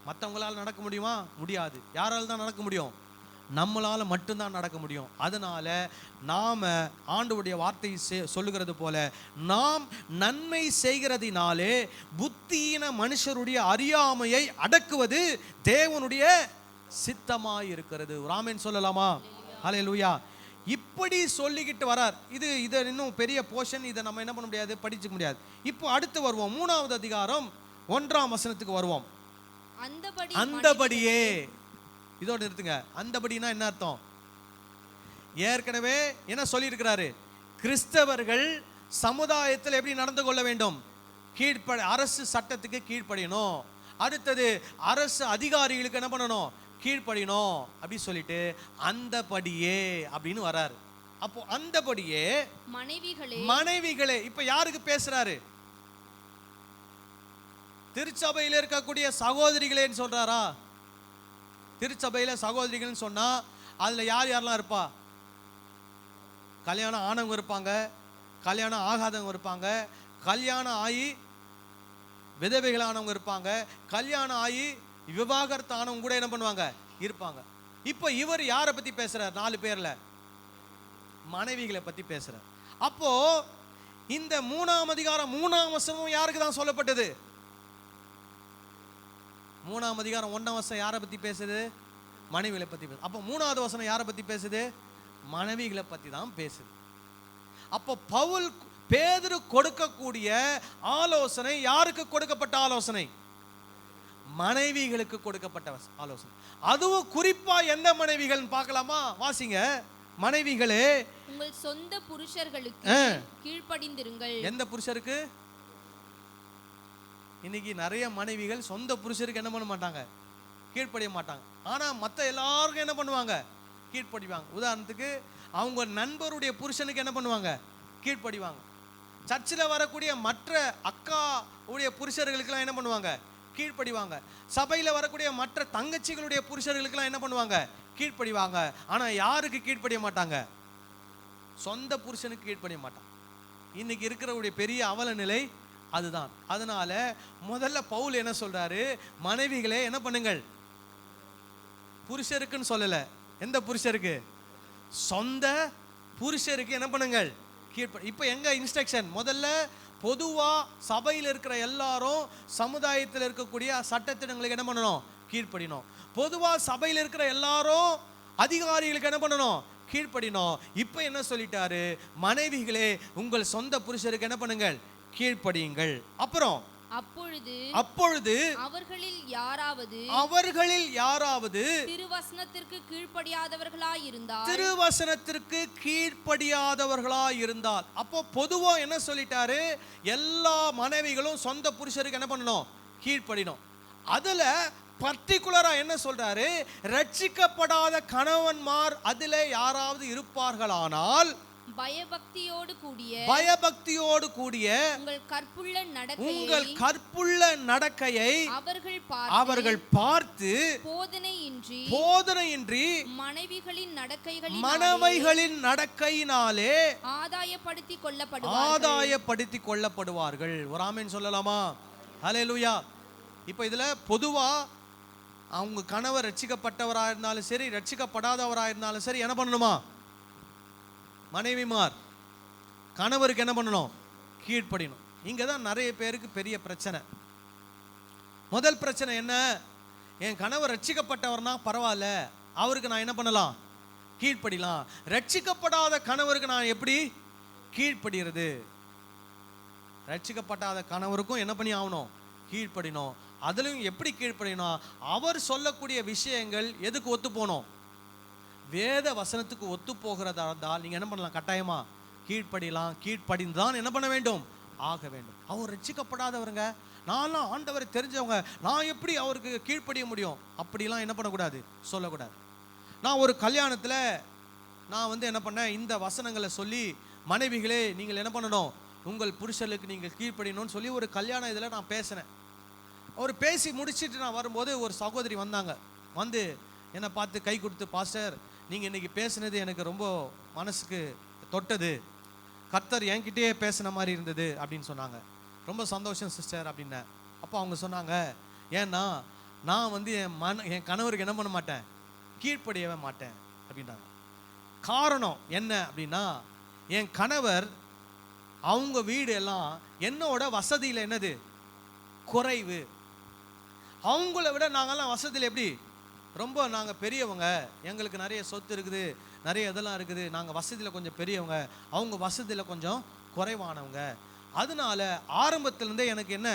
மற்றவங்களால் நடக்க முடியுமா? முடியாது. யாரால் தான் நடக்க முடியும்? நம்மளால மட்டும்தான் நடக்க முடியும். அதனால நாம ஆண்டவருடைய வார்த்தை சொல்லுகிறது போல, நாம் நன்மை செய்கிறதினாலே புத்தியின மனுஷருடைய அறியாமையை அடக்குவது தேவனுடைய சித்தமாய் இருக்கிறது. ஆமென் சொல்லலாமா? ஹல்லேலூயா. இப்படி சொல்லிக்கிட்டு வரார். இது இன்னும் பெரிய போர்ஷன், இதை நம்ம என்ன பண்ண முடியாது, படிச்சுக்க முடியாது. இப்போ அடுத்து வருவோம், 3வது அதிகாரம் 1ஆம் வசனத்துக்கு வருவோம். அந்தபடியே, இதோட நிறுத்துங்க. அந்தபடினா என்ன அர்த்தம்? ஏற்கனவே என்ன சொல்லி இருக்கிறாரு? கிறிஸ்தவர்கள் சமுதாயத்தில் எப்படி நடந்து கொள்ள வேண்டும்? அரசு சட்டத்துக்கு கீழ்ப்படியணும். அடுத்தது அரசு அதிகாரிகளுக்கு என்ன பண்ணணும்? கீழ்ப்படியணும் அப்படி சொல்லிட்டு அந்தபடியே அப்படின்னு வராரு. அப்போ அந்தபடியே மனைவிகளே இப்ப யாருக்கு பேசுறாரு? திருச்சபையில் இருக்கக்கூடிய சகோதரிகளேன்னு சொல்றாரா? திருச்சபையில சகோதரிகள் சொன்னா அதுல யார் யாரெல்லாம் இருப்பா? கல்யாணம் ஆனவங்க இருப்பாங்க, கல்யாணம் ஆகாதவங்க இருப்பாங்க, கல்யாணம் ஆகி விதவைகளானவங்க இருப்பாங்க, கல்யாணம் ஆகி விவாகரத்து ஆனவங்க கூட என்ன பண்ணுவாங்க? இருப்பாங்க. இப்போ இவர் யாரை பத்தி பேசுறார்? 4 பேர்ல மனைவிகளை பத்தி பேசுறார். அப்போ இந்த 3ஆம் அதிகாரம் 3ஆம் வசனம் யாருக்கு தான் சொல்லப்பட்டது? 3ஆம் அதிகாரம் 1ஆம் வசனம் யாரை பத்தி பேசுது? மனைவிகளை பத்தி பேசுது. அப்போ 3வது வசனம் யாரை பத்தி பேசுது? மனைவிகளை பத்தி தான் பேசுது. அப்போ பேதுரு கொடுக்கக்கூடிய ஆலோசனை யாருக்கு கொடுக்கப்பட்ட ஆலோசனை? மனைவிகளுக்கு கொடுக்கப்பட்ட ஆலோசனை. அதுவும் குறிப்பா எந்த மனைவிகள் பார்க்கலாமா? வாசிங்க. மனைவிகளே, உங்கள் சொந்த புருஷர்களுக்கு கீழ்ப்படிந்திருங்கள். எந்த புருஷருக்கு? இன்னைக்கு நிறைய மனைவிகள் சொந்த புருஷருக்கு என்ன பண்ண மாட்டாங்க? கீழ்ப்படிய மாட்டாங்க. ஆனா மற்ற எல்லாருக்கும் என்ன பண்ணுவாங்க? கீழ்ப்படிவாங்க. உதாரணத்துக்கு அவங்க நண்பருடைய புருஷனுக்கு என்ன பண்ணுவாங்க? கீழ்ப்படிவாங்க. சர்ச்சில் வரக்கூடிய மற்ற அக்கா உடைய புருஷர்களுக்கெல்லாம் என்ன பண்ணுவாங்க? கீழ்ப்படிவாங்க. சபையில் வரக்கூடிய மற்ற தங்கச்சிகளுடைய புருஷர்களுக்கெல்லாம் என்ன பண்ணுவாங்க? கீழ்ப்படிவாங்க. ஆனா யாருக்கு கீழ்ப்படிய மாட்டாங்க? சொந்த புருஷனுக்கு கீழ்ப்படிய மாட்டாங்க. இன்னைக்கு இருக்கிறவருடைய பெரிய அவல நிலை அதுதான். அதனால முதல்ல பவுல் என்ன சொல்றாரு? மனைவிகளே என்ன பண்ணுங்கள். புருஷருக்குன்னு சொல்லல. எந்த புருஷருக்கு? சொந்த புருஷருக்கு என்ன பண்ணுங்கள்? இப்ப எங்க இன்ஸ்ட்ரக்ஷன்? முதல்ல பொதுவா சபையில் இருக்கிற எல்லாரும் சமுதாயத்தில் இருக்கக்கூடிய சட்டத்திட்டங்களுக்கு என்ன பண்ணணும்? கீழ்ப்படினோம். பொதுவா சபையில் இருக்கிற எல்லாரும் அதிகாரிகளுக்கு என்ன பண்ணணும்? கீழ்ப்படினோம். இப்ப என்ன சொல்லிட்டாரு? மனைவிகளே உங்கள் சொந்த புருஷருக்கு என்ன பண்ணுங்கள்? கீழ்ப்படியுங்கள். அப்புறம் அப்பொழுது அவர்களில் யாராவது திருவசனத்திற்கு கீழ்ப்படியாதவர்களாய் இருந்தால், அப்போ பொதுவா என்ன சொல்லிட்டாரு? எல்லா மனைவிகளும் சொந்த புருஷருக்கு என்ன பண்ணணும்? கீழ்ப்படினோம். அதுல பர்டிகுலரா என்ன சொல்றாரு? ரட்சிக்கப்படாத கணவன்மார் அதுல யாராவது இருப்பார்களானால் பயபக்தியோடு கூடிய உங்கள் கற்புள்ள நடக்கையை அவர்கள் பார்த்து போதனையின்றி மனைவிகளின் நடக்கையினாலே ஆதாயப்படுத்திக் கொள்ளப்படுவார்கள். ஒரு ஆமென் சொல்லலாமா? ஹல்லேலூயா. இப்போ இதுல பொதுவா அவங்க கணவர் ரட்சிக்கப்பட்டவராக இருந்தாலும் சரி, ரட்சிக்கப்படாதவராக இருந்தாலும் சரி, என்ன பண்ணணுமா? மனைவிமார் கணவருக்கு என்ன பண்ணணும்? கீழ்ப்படியணும். இங்கே தான் நிறைய பேருக்கு பெரிய பிரச்சனை. முதல் பிரச்சனை என்ன? என் கணவர் ரட்சிக்கப்பட்டவர்னா பரவாயில்ல, அவருக்கு நான் என்ன பண்ணலாம்? கீழ்ப்படிலாம். ரட்சிக்கப்படாத கணவருக்கு நான் எப்படி கீழ்ப்படுகிறது? ரட்சிக்கப்படாத கணவருக்கும் என்ன பண்ணி ஆகணும்? கீழ்ப்படினோம். அதுலயும் எப்படி கீழ்ப்படினோம்? அவர் சொல்லக்கூடிய விஷயங்கள் எதுக்கு ஒத்து போனோம்? வேத வசனத்துக்கு ஒத்து போகிறதா இருந்தால் நீங்க என்ன பண்ணலாம்? கட்டாயமா கீழ்ப்படிலாம். கீழ்ப்படிந்தான் என்ன பண்ண வேண்டும்? ஆக வேண்டும். அவர் ரட்சிக்கப்படாதவருங்க, நான்லாம் ஆண்டவரை தெரிஞ்சவங்க, நான் எப்படி அவருக்கு கீழ்ப்படிய முடியும்? அப்படிலாம் என்ன பண்ணக்கூடாது? சொல்லக்கூடாது. நான் ஒரு கல்யாணத்தில் நான் என்ன பண்ணேன்? இந்த வசனங்களை சொல்லி, மனைவிகளே நீங்கள் என்ன பண்ணணும்? உங்கள் புருஷர்களுக்கு நீங்கள் கீழ்ப்படியணும்னு சொல்லி ஒரு கல்யாண இதில் நான் பேசினேன். அவர் பேசி முடிச்சுட்டு நான் வரும்போது ஒரு சகோதரி வந்தாங்க. வந்து என்னை பார்த்து கை கொடுத்து, பாஸ்டர் நீங்கள் இன்றைக்கி பேசுனது எனக்கு ரொம்ப மனசுக்கு தொட்டது, கர்த்தர் என்கிட்டயே பேசின மாதிரி இருந்தது அப்படின்னு சொன்னாங்க. ரொம்ப சந்தோஷம் சிஸ்டர் அப்படின்னேன். அப்போ அவங்க சொன்னாங்க, ஏன்னா நான் என் கணவருக்கு என்ன பண்ண மாட்டேன்? கீழ்ப்படியவே மாட்டேன் அப்படின்றாங்க. காரணம் என்ன அப்படின்னா, என் கணவர் அவங்க வீடு எல்லாம் என்னோட வசதியில் என்னது குறைவு. அவங்கள விட நாங்கள்லாம் வசதியில் எப்படி ரொம்ப நாங்கள் பெரியவங்க, எங்களுக்கு நிறைய சொத்து இருக்குது, நிறைய இதெல்லாம் இருக்குது, நாங்கள் வசதியில் கொஞ்சம் பெரியவங்க, அவங்க வசதியில் கொஞ்சம் குறைவானவங்க. அதனால ஆரம்பத்திலேருந்தே எனக்கு என்ன,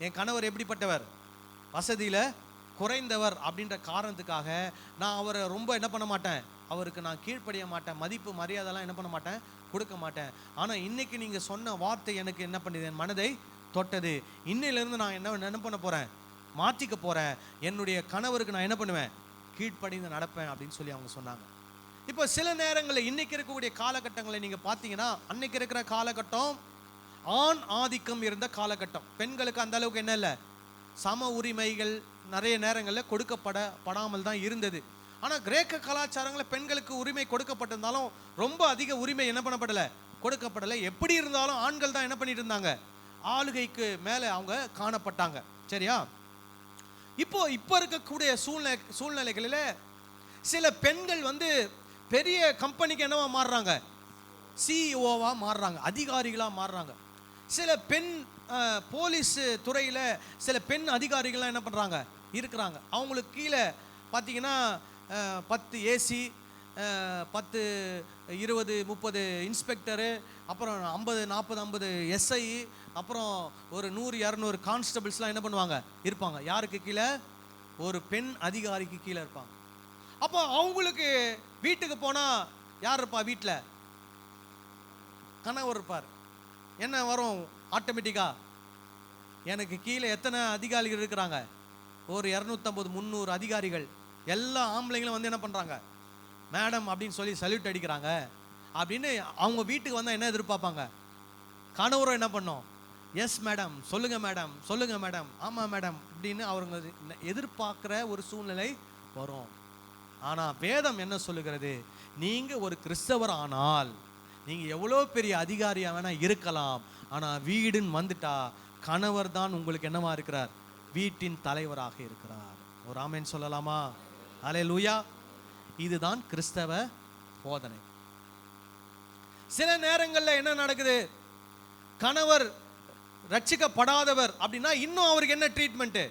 என் கணவர் எப்படிப்பட்டவர், வசதியில் குறைந்தவர் அப்படின்ற காரணத்துக்காக நான் அவரை ரொம்ப என்ன பண்ண மாட்டேன், அவருக்கு நான் கீழ்ப்படிய மாட்டேன், மதிப்பு மரியாதைலாம் என்ன பண்ண மாட்டேன், கொடுக்க மாட்டேன். ஆனால் இன்னைக்கு நீங்கள் சொன்ன வார்த்தை எனக்கு என்ன பண்ணுது, என் மனதை தொட்டது. இன்னையிலேருந்து நான் என்ன பண்ண போகிறேன், மாற்றிக்க போகிறேன். என்னுடைய கணவருக்கு நான் என்ன பண்ணுவேன், கீழ்ப்படிந்து நடப்பேன் அப்படின்னு சொல்லி அவங்க சொன்னாங்க. இப்போ சில நேரங்களில் இன்னைக்கு இருக்கக்கூடிய காலகட்டங்களை நீங்கள் பார்த்தீங்கன்னா, அன்னைக்கு இருக்கிற காலகட்டம் ஆண் ஆதிக்கம் இருந்த காலகட்டம். பெண்களுக்கு அந்த அளவுக்கு என்ன இல்லை, சம உரிமைகள் நிறைய நேரங்களில் கொடுக்கப்படாமல் தான் இருந்தது. ஆனால் கிரேக்க கலாச்சாரங்களில் பெண்களுக்கு உரிமை கொடுக்கப்பட்டிருந்தாலும் ரொம்ப அதிக உரிமை என்ன பண்ணப்படலை, கொடுக்கப்படலை. எப்படி இருந்தாலும் ஆண்கள் தான் என்ன பண்ணிட்டு இருந்தாங்க, ஆளுகைக்கு மேலே அவங்க காணப்பட்டாங்க. சரியா? இப்போ இருக்கக்கூடிய சூழ்நிலைகளில் சில பெண்கள் பெரிய கம்பெனிக்கு என்னவா மாறுறாங்க, சிஇஓவா மாறுறாங்க, அதிகாரிகளாக மாறுறாங்க. சில பெண் போலீஸ் துறையில் சில பெண் அதிகாரிகள்லாம் என்ன பண்ணுறாங்க, இருக்கிறாங்க. அவங்களுக்கு கீழே பார்த்தீங்கன்னா 10 ஏசி, 10 20 30 இன்ஸ்பெக்டரு, அப்புறம் 50 40 50 எஸ்ஐ, அப்புறம் ஒரு 100 200 கான்ஸ்டபிள்ஸ்லாம் என்ன பண்ணுவாங்க, இருப்பாங்க. யாருக்கு கீழே, ஒரு பெண் அதிகாரிக்கு கீழே இருப்பாங்க. அப்போ அவங்களுக்கு வீட்டுக்கு போனால் யார் இருப்பா, வீட்டில் கணவர் இருப்பார். என்ன வரும் ஆட்டோமேட்டிக்காக, எனக்கு கீழே எத்தனை அதிகாரிகள் இருக்கிறாங்க, ஒரு 250 300 அதிகாரிகள். எல்லா ஆம்பளைங்களும் என்ன பண்ணுறாங்க, மேடம் அப்படின்னு சொல்லி சல்யூட் அடிக்கிறாங்க அப்படின்னு அவங்க வீட்டுக்கு வந்தால் என்ன எதிர்பார்ப்பாங்க, கணவரும் என்ன பண்ணோம், எஸ் மேடம், சொல்லுங்க மேடம், சொல்லுங்க மேடம், ஆமாம் மேடம் அப்படின்னு அவங்க எதிர்பார்க்குற ஒரு சூழ்நிலை வரும். ஆனால் வேதம் என்ன சொல்லுகிறது, நீங்கள் ஒரு கிறிஸ்தவர் ஆனால் நீங்கள் எவ்வளோ பெரிய அதிகாரியாக வேணால் இருக்கலாம், ஆனால் வீடுன்னு வந்துட்டா கணவர் தான் உங்களுக்கு என்னவா இருக்கிறார், வீட்டின் தலைவராக இருக்கிறார். ஒரு ஆமென் சொல்லலாமா? அல்லேலூயா. இதுதான் கிறிஸ்தவ போதனை. சில நேரங்களில் என்ன நடக்குது, கணவர் ரட்சிக்கப்படாதவர் அப்படின்னா இன்னும் அவருக்கு என்ன ட்ரீட்மெண்ட்டு,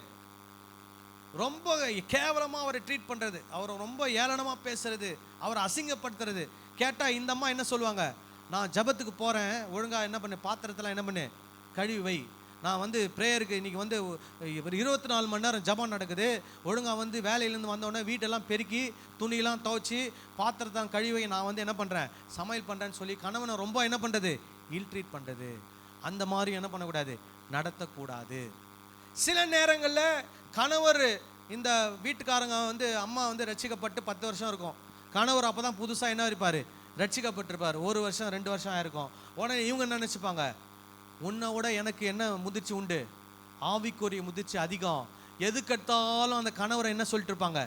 ரொம்ப கேவலமாக அவரை ட்ரீட் பண்ணுறது, அவரை ரொம்ப ஏளனமாக பேசுறது, அவரை அசிங்கப்படுத்துறது. கேட்டால் இந்த அம்மா என்ன சொல்லுவாங்க, நான் ஜபத்துக்கு போகிறேன், ஒழுங்காக என்ன பண்ணு, பாத்திரத்தில் என்ன பண்ணு, கழுவி வை. நான் ப்ரேயருக்கு இன்றைக்கி ஒரு 24 மணி நேரம் ஜபம் நடக்குது, ஒழுங்காக வேலையிலேருந்து வந்தோடனே வீட்டெல்லாம் பெருக்கி துணியெல்லாம் துவைச்சி பாத்திரத்தை கழுவி நான் என்ன பண்ணுறேன், சமையல் பண்ணுறேன்னு சொல்லி கணவனை ரொம்ப என்ன பண்ணுறது, இல்ட்ரீட் பண்ணுறது. அந்த மாதிரி என்ன பண்ணக்கூடாது, நடத்தக்கூடாது. சில நேரங்களில் கணவர், இந்த வீட்டுக்காரங்க அம்மா ரட்சிக்கப்பட்டு 10 வருஷம் இருக்கும், கணவர் அப்போ தான் புதுசாக என்ன இருப்பார், ரட்சிக்கப்பட்டிருப்பார், 1 வருஷம் 2 வருஷம் ஆயிருக்கும். உடனே இவங்க என்ன நினச்சிப்பாங்க, உன்னை விட எனக்கு என்ன முதிர்ச்சி உண்டு, ஆவிக்குரிய முதிர்ச்சி அதிகம். எதுக்கெடுத்தாலும் அந்த கணவரை என்ன சொல்லிட்டு இருப்பாங்க,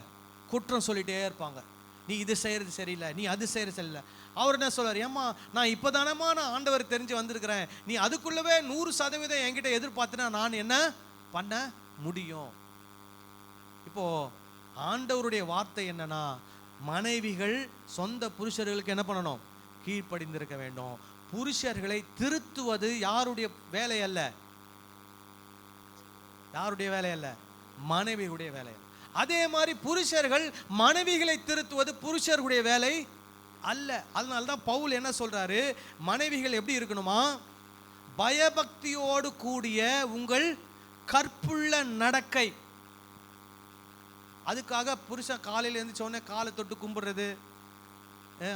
குற்றம் சொல்லிட்டே இருப்பாங்க. நீ இது செய்கிறது சரியில்லை, நீ அது செய்கிறது சரியில்லை. அவர் என்ன சொல்வார், ஏம்மா நான் இப்போ தானேம்மா நான் ஆண்டவர் தெரிஞ்சு வந்திருக்கிறேன், நீ அதுக்குள்ளவே 100% என்கிட்ட எதிர்பார்த்துனா நான் என்ன பண்ண முடியும். இப்போ ஆண்டவருடைய வார்த்தை என்னன்னா, மனைவிகள் சொந்த புருஷர்களுக்கு என்ன பண்ணணும், கீழ்ப்படிந்திருக்க வேண்டும். புருஷர்களை திருத்துவது யாருடைய வேலை அல்ல, யாருடைய வேலை அல்ல, மனைவியுடைய வேலை. அதே மாதிரி புருஷர்கள் மனைவிகளை திருத்துவது புருஷர்களுடைய வேலை அல்ல. அதனால தான் பவுல் என்ன சொல்றாரு, மனைவிகள் எப்படி இருக்கணுமா, பயபக்தியோடு கூடிய உங்கள் கற்புள்ள நடக்கை. அதுக்காக புருஷன் காலையில் எழுந்திரிச்ச உடனே காலை தொட்டு கும்பிடுறது,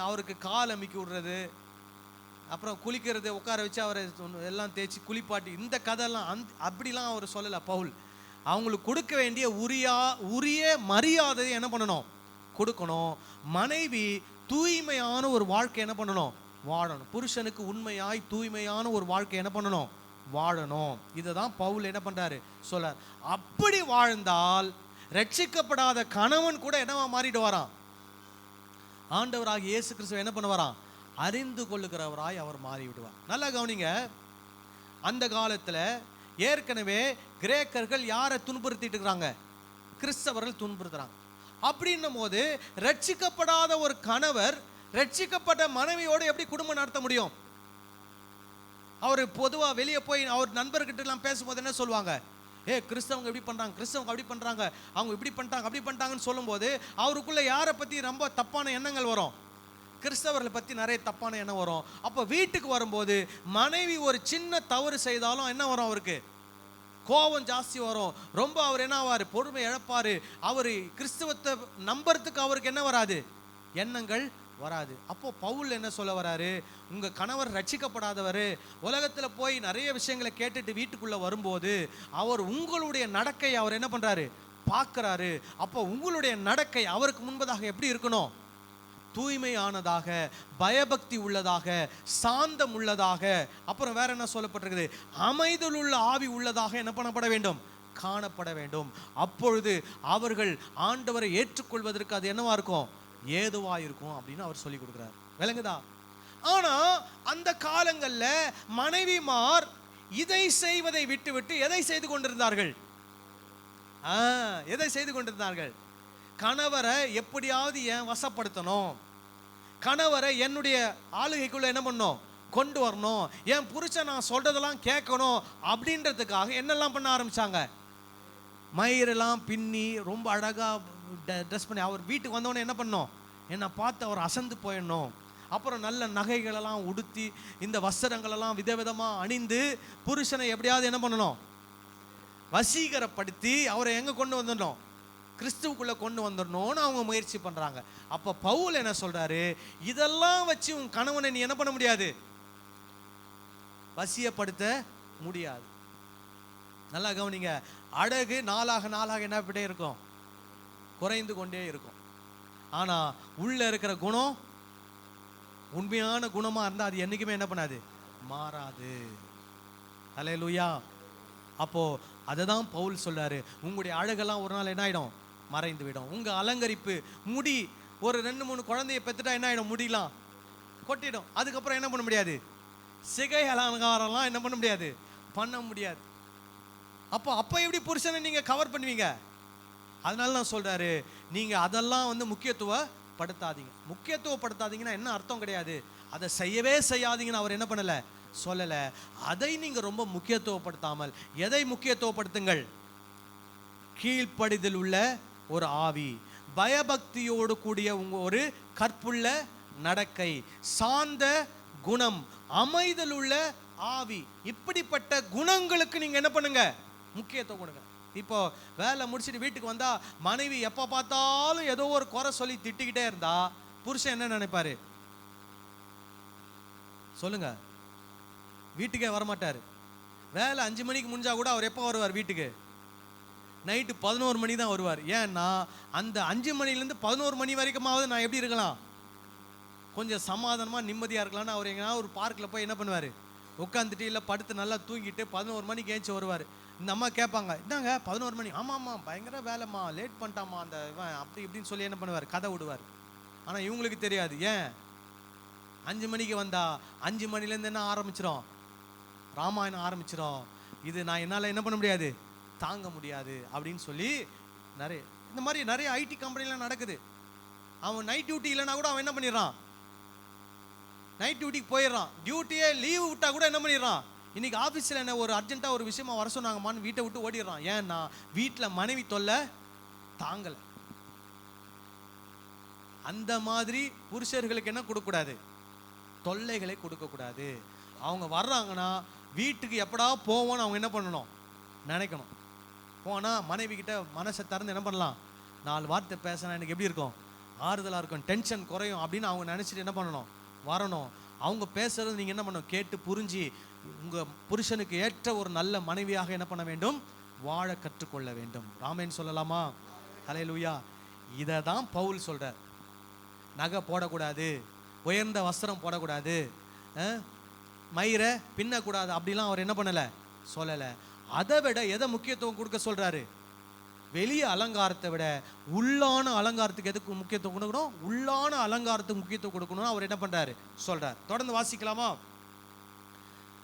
அவருக்கு கால் அமுக்கி விடுறது, அப்புறம் குளிக்கிறது, உட்கார வச்சு அவரை எல்லாம் தேய்ச்சி குளிப்பாட்டி, இந்த கதையெல்லாம் அப்படிலாம் அவர் சொல்லலை பவுல். அவங்களுக்கு கொடுக்க வேண்டிய உரிய மரியாதையை என்ன பண்ணணும், கொடுக்கணும். மனைவி தூய்மையான ஒரு வாழ்க்கை என்ன பண்ணணும், வாழணும். புருஷனுக்கு உண்மையாய் தூய்மையான ஒரு வாழ்க்கை என்ன பண்ணணும், வாழணும். இதை தான் பவுல் என்ன பண்ணுறாரு சொல்றார். அப்படி வாழ்ந்தால் ரட்சிக்கப்படாத கணவன் கூட என்னவா மாறிட்டு வரான், ஆண்டவராக இயேசு கிறிஸ்துவ என்ன பண்ண வரான், அறிந்து கொள்ளுகிறவராய் அவர் மாறி விடுவார். நல்லா கவனிங்க, அந்த காலத்தில் ஏற்கனவே கிரேக்கர்கள் யாரை துன்புறுத்திட்டு இருக்கிறாங்க, கிறிஸ்தவர்கள் துன்புறுத்துறாங்க. அப்படின்னும் போது ரட்சிக்கப்படாத ஒரு கணவர் ரட்சிக்கப்பட்ட மனைவியோடு எப்படி குடும்பம் நடத்த முடியும்? அவர் பொதுவாக வெளியே போய் அவர் நண்பர்கிட்ட எல்லாம் பேசும்போது என்ன சொல்லுவாங்க? கிறிஸ்தவங்க இப்படி பண்றாங்க, கிறிஸ்தவங்க அப்படி பண்றாங்க, அவங்க இப்படி பண்ணிட்டாங்க அப்படி பண்ணிட்டாங்கன்னு சொல்லும்போது அவருக்குள்ள யாரை பத்தி ரொம்ப தப்பான எண்ணங்கள் வரும்? கிறிஸ்தவர்களை பத்தி நிறைய தப்பான எண்ணம் வரும். அப்போ வீட்டுக்கு வரும்போது மனைவி ஒரு சின்ன தவறு செய்தாலும் என்ன வரும்? அவருக்கு கோபம் ஜாஸ்தி வரும். ரொம்ப அவர் என்ன ஆவார்? பொறுமை இழப்பாரு. அவர் கிறிஸ்தவத்தை நம்புறதுக்கு அவருக்கு என்ன வராது? எண்ணங்கள் வராது. அப்போ பவுல் என்ன சொல்ல வராரு? உங்க கணவர் ரட்சிக்கப்படாதவர், உலகத்துல போய் நிறைய விஷயங்களை கேட்டுட்டு வீட்டுக்குள்ள வரும்போது அவர் உங்களுடைய நடக்கை அவர் என்ன பண்றாரு? பார்க்கறாரு. அப்போ உங்களுடைய நடக்கை அவருக்கு முன்பதாக எப்படி இருக்கணும்? தூய்மையானதாக, பயபக்தி உள்ளதாக, சாந்தம் உள்ளதாக, அப்புறம் வேற என்ன சொல்லப்பட்டிருக்குது? அமைதலுள்ள ஆவி உள்ளதாக என்ன பண்ணப்பட வேண்டும்? காணப்பட வேண்டும். அப்பொழுது அவர்கள் ஆண்டவரை ஏற்றுக்கொள்வதற்கு அது என்னவா இருக்கும்? ஏதுவா இருக்கும் அப்படின்னு அவர் சொல்லி கொடுக்கிறார். விளங்குதா? ஆனா அந்த காலங்கள்ல மனைவிமார் இதை செய்வதை விட்டுவிட்டு எதை செய்து கொண்டிருந்தார்கள்? எதை செய்து கொண்டிருந்தார்கள்? கணவரை எப்படியாவது ஏன் வசப்படுத்தணும், கணவரை என்னுடைய ஆளுகைக்குள்ள என்ன பண்ணணும்? கொண்டு வரணும், என் புருஷன் நான் சொல்றதெல்லாம் கேட்கணும் அப்படின்றதுக்காக என்னெல்லாம் பண்ண ஆரம்பிச்சாங்க? மயிரெல்லாம் பின்னி ரொம்ப அழகா ட்ரெஸ் பண்ணி அவர் வீட்டுக்கு வந்தவொடனே என்ன பண்ணணும்? என்னை பார்த்து அவர் அசந்து போயிடணும். அப்புறம் நல்ல நகைகளெல்லாம் உடுத்தி இந்த வஸ்திரங்களெல்லாம் விதவிதமாக அணிந்து புருஷனை எப்படியாவது என்ன பண்ணணும்? வசீகரப்படுத்தி அவரை எங்கே கொண்டு வந்துடணும்? கிறிஸ்துவுக்குள்ளே கொண்டு வந்துடணும்னு அவங்க முயற்சி பண்ணுறாங்க. அப்போ பவுல் என்ன சொல்கிறாரு? இதெல்லாம் வச்சு உன் கணவனை நீ என்ன பண்ண முடியாது? வசியப்படுத்த முடியாது. நல்லா கவனிங்க. அழகு நாளாக நாளாக என்ன பண்ணிட்டே இருக்கும்? குறைந்து கொண்டே இருக்கும். ஆனால் உள்ள இருக்கிற குணம் உண்மையான குணமாக இருந்தால் அது என்றைக்குமே என்ன பண்ணாது? மாறாது. ஹல்லேலூயா. அப்போ அதை தான் பவுல் சொல்றாரு. உங்களுடைய அழகெல்லாம் ஒரு நாள் என்ன ஆகிடும்? மறைந்து விடும். உங்கள் அலங்கரிப்பு முடி ஒரு 2-3 குழந்தைய பெற்றுட்டா என்ன ஆகிடும்? முடியலாம் கொட்டிடும். அதுக்கப்புறம் என்ன பண்ண முடியாது? சிகை அலங்காரம்லாம் என்ன பண்ண முடியாது? பண்ண முடியாது. அப்போ எப்படி புருஷனை நீங்கள் கவர் பண்ணுவீங்க? அதனால நான் சொல்றாரு, நீங்க அதெல்லாம் முக்கியத்துவப்படுத்தாதீங்க. முக்கியத்துவப்படுத்தாதீங்கன்னா என்ன அர்த்தம் கிடையாது, அதை செய்யவே செய்யாதீங்கன்னு அவர் என்ன பண்ணல, சொல்லல. அதை நீங்க ரொம்ப முக்கியத்துவப்படுத்தாமல் எதை முக்கியத்துவப்படுத்துங்கள்? கீழ்ப்படிதல் உள்ள ஒரு ஆவி, பயபக்தியோடு கூடிய ஒரு கற்புள்ள நடக்கை, சாந்த குணம், அமைதல் உள்ள ஆவி, இப்படிப்பட்ட குணங்களுக்கு நீங்க என்ன பண்ணுங்க? முக்கியத்துவம் கொடுங்க. இப்போ வேலை முடிச்சுட்டு வீட்டுக்கு வந்தா மனைவி எப்போ பார்த்தாலும் ஏதோ ஒரு குறை சொல்லி திட்டிக்கிட்டே இருந்தா புருஷன் என்ன நினைப்பாரு? சொல்லுங்க. வீட்டுக்கே வரமாட்டாரு. வேலை 5 மணிக்கு முடிஞ்சா கூட அவர் எப்போ வருவார் வீட்டுக்கு? நைட்டு 11 மணி தான் வருவார். ஏன்னா அந்த 5 மணிலேருந்து 11 மணி வரைக்குமாவது நான் எப்படி இருக்கலாம்? கொஞ்சம் சமாதானமாக நிம்மதியாக இருக்கலாம்னு அவர் எங்கன்னா ஒரு பார்க்கில் போய் என்ன பண்ணுவார்? உட்காந்துட்டு இல்லை படுத்து நல்லா தூங்கிட்டு 11 மணிக்கு ஏஞ்சி வருவார். இந்த அம்மா கேட்பாங்க, என்னங்க 11 மணி? ஆமாம்மா பயங்கர வேலைம்மா, லேட் பண்ணிட்டாம்மா அந்த அப்படி இப்படின்னு சொல்லி என்ன பண்ணுவார்? கதை விடுவார். ஆனால் இவங்களுக்கு தெரியாது. ஏன் 5 மணிக்கு வந்தா 5 மணிலேருந்து என்ன ஆரம்பிச்சிடும்? ராமாயணம் ஆரம்பிச்சிடும். இது நான் என்னால் என்ன பண்ண முடியாது, தாங்க முடியாது அப்படின்னு சொல்லி நிறைய இந்த மாதிரி நிறைய ஐடி கம்பெனிலாம் நடக்குது. அவன் நைட் டியூட்டி இல்லைன்னா கூட அவன் என்ன பண்ணிடுறான்? நைட் டியூட்டிக்கு போயிடுறான். டியூட்டியே லீவு விட்டா கூட என்ன பண்ணிடுறான்? இன்னைக்கு ஆஃபீஸில் என்ன ஒரு அர்ஜென்ட்டாக ஒரு விஷயமா வர சொன்னாங்கம்மான்னு வீட்டை விட்டு ஓடிடுறான். ஏன்னா வீட்டில் மனைவி தொல்லை தாங்கலை. அந்த மாதிரி புருஷர்களுக்கு என்ன கொடுக்கக்கூடாது? தொல்லைகளை கொடுக்கக்கூடாது. அவங்க வர்றாங்கன்னா வீட்டுக்கு எப்படா போவோன்னு அவங்க என்ன பண்ணணும்? நினைக்கணும். போனால் மனைவி கிட்ட மனசை திறந்து என்ன பண்ணலாம்? 4 வார்த்தை பேசினா எனக்கு எப்படி இருக்கும்? ஆறுதலாக இருக்கும், டென்ஷன் குறையும் அப்படின்னு அவங்க நினச்சிட்டு என்ன பண்ணணும்? வரணும். அவங்க பேசுறது நீங்கள் என்ன பண்ணணும்? கேட்டு புரிஞ்சு உங்கள் புருஷனுக்கு ஏற்ற ஒரு நல்ல மனைவியாக என்ன பண்ண வேண்டும்? வாழ கற்றுக்கொள்ள வேண்டும். ராமேன் சொல்லலாமா? ஹல்லேலூயா. இதை தான் பவுல் சொல்கிறார். நகை போடக்கூடாது, உயர்ந்த வஸ்திரம் போடக்கூடாது, மயிரை பின்னக்கூடாது அப்படிலாம் அவர் என்ன பண்ணலை, சொல்லலை. அதை விட எதை முக்கியத்துவம் கொடுக்க சொல்கிறாரு? வெளிய அலங்காரத்தை விட உள்ளான அலங்காரத்துக்கு எதுக்கு முக்கியத்துவம் கொடுக்கணும்? உள்ளான அலங்காரத்துக்கு முக்கியத்துவம் கொடுக்கணும்னு அவர் என்ன பண்ணுறாரு? சொல்கிறார். தொடர்ந்து வாசிக்கலாமா?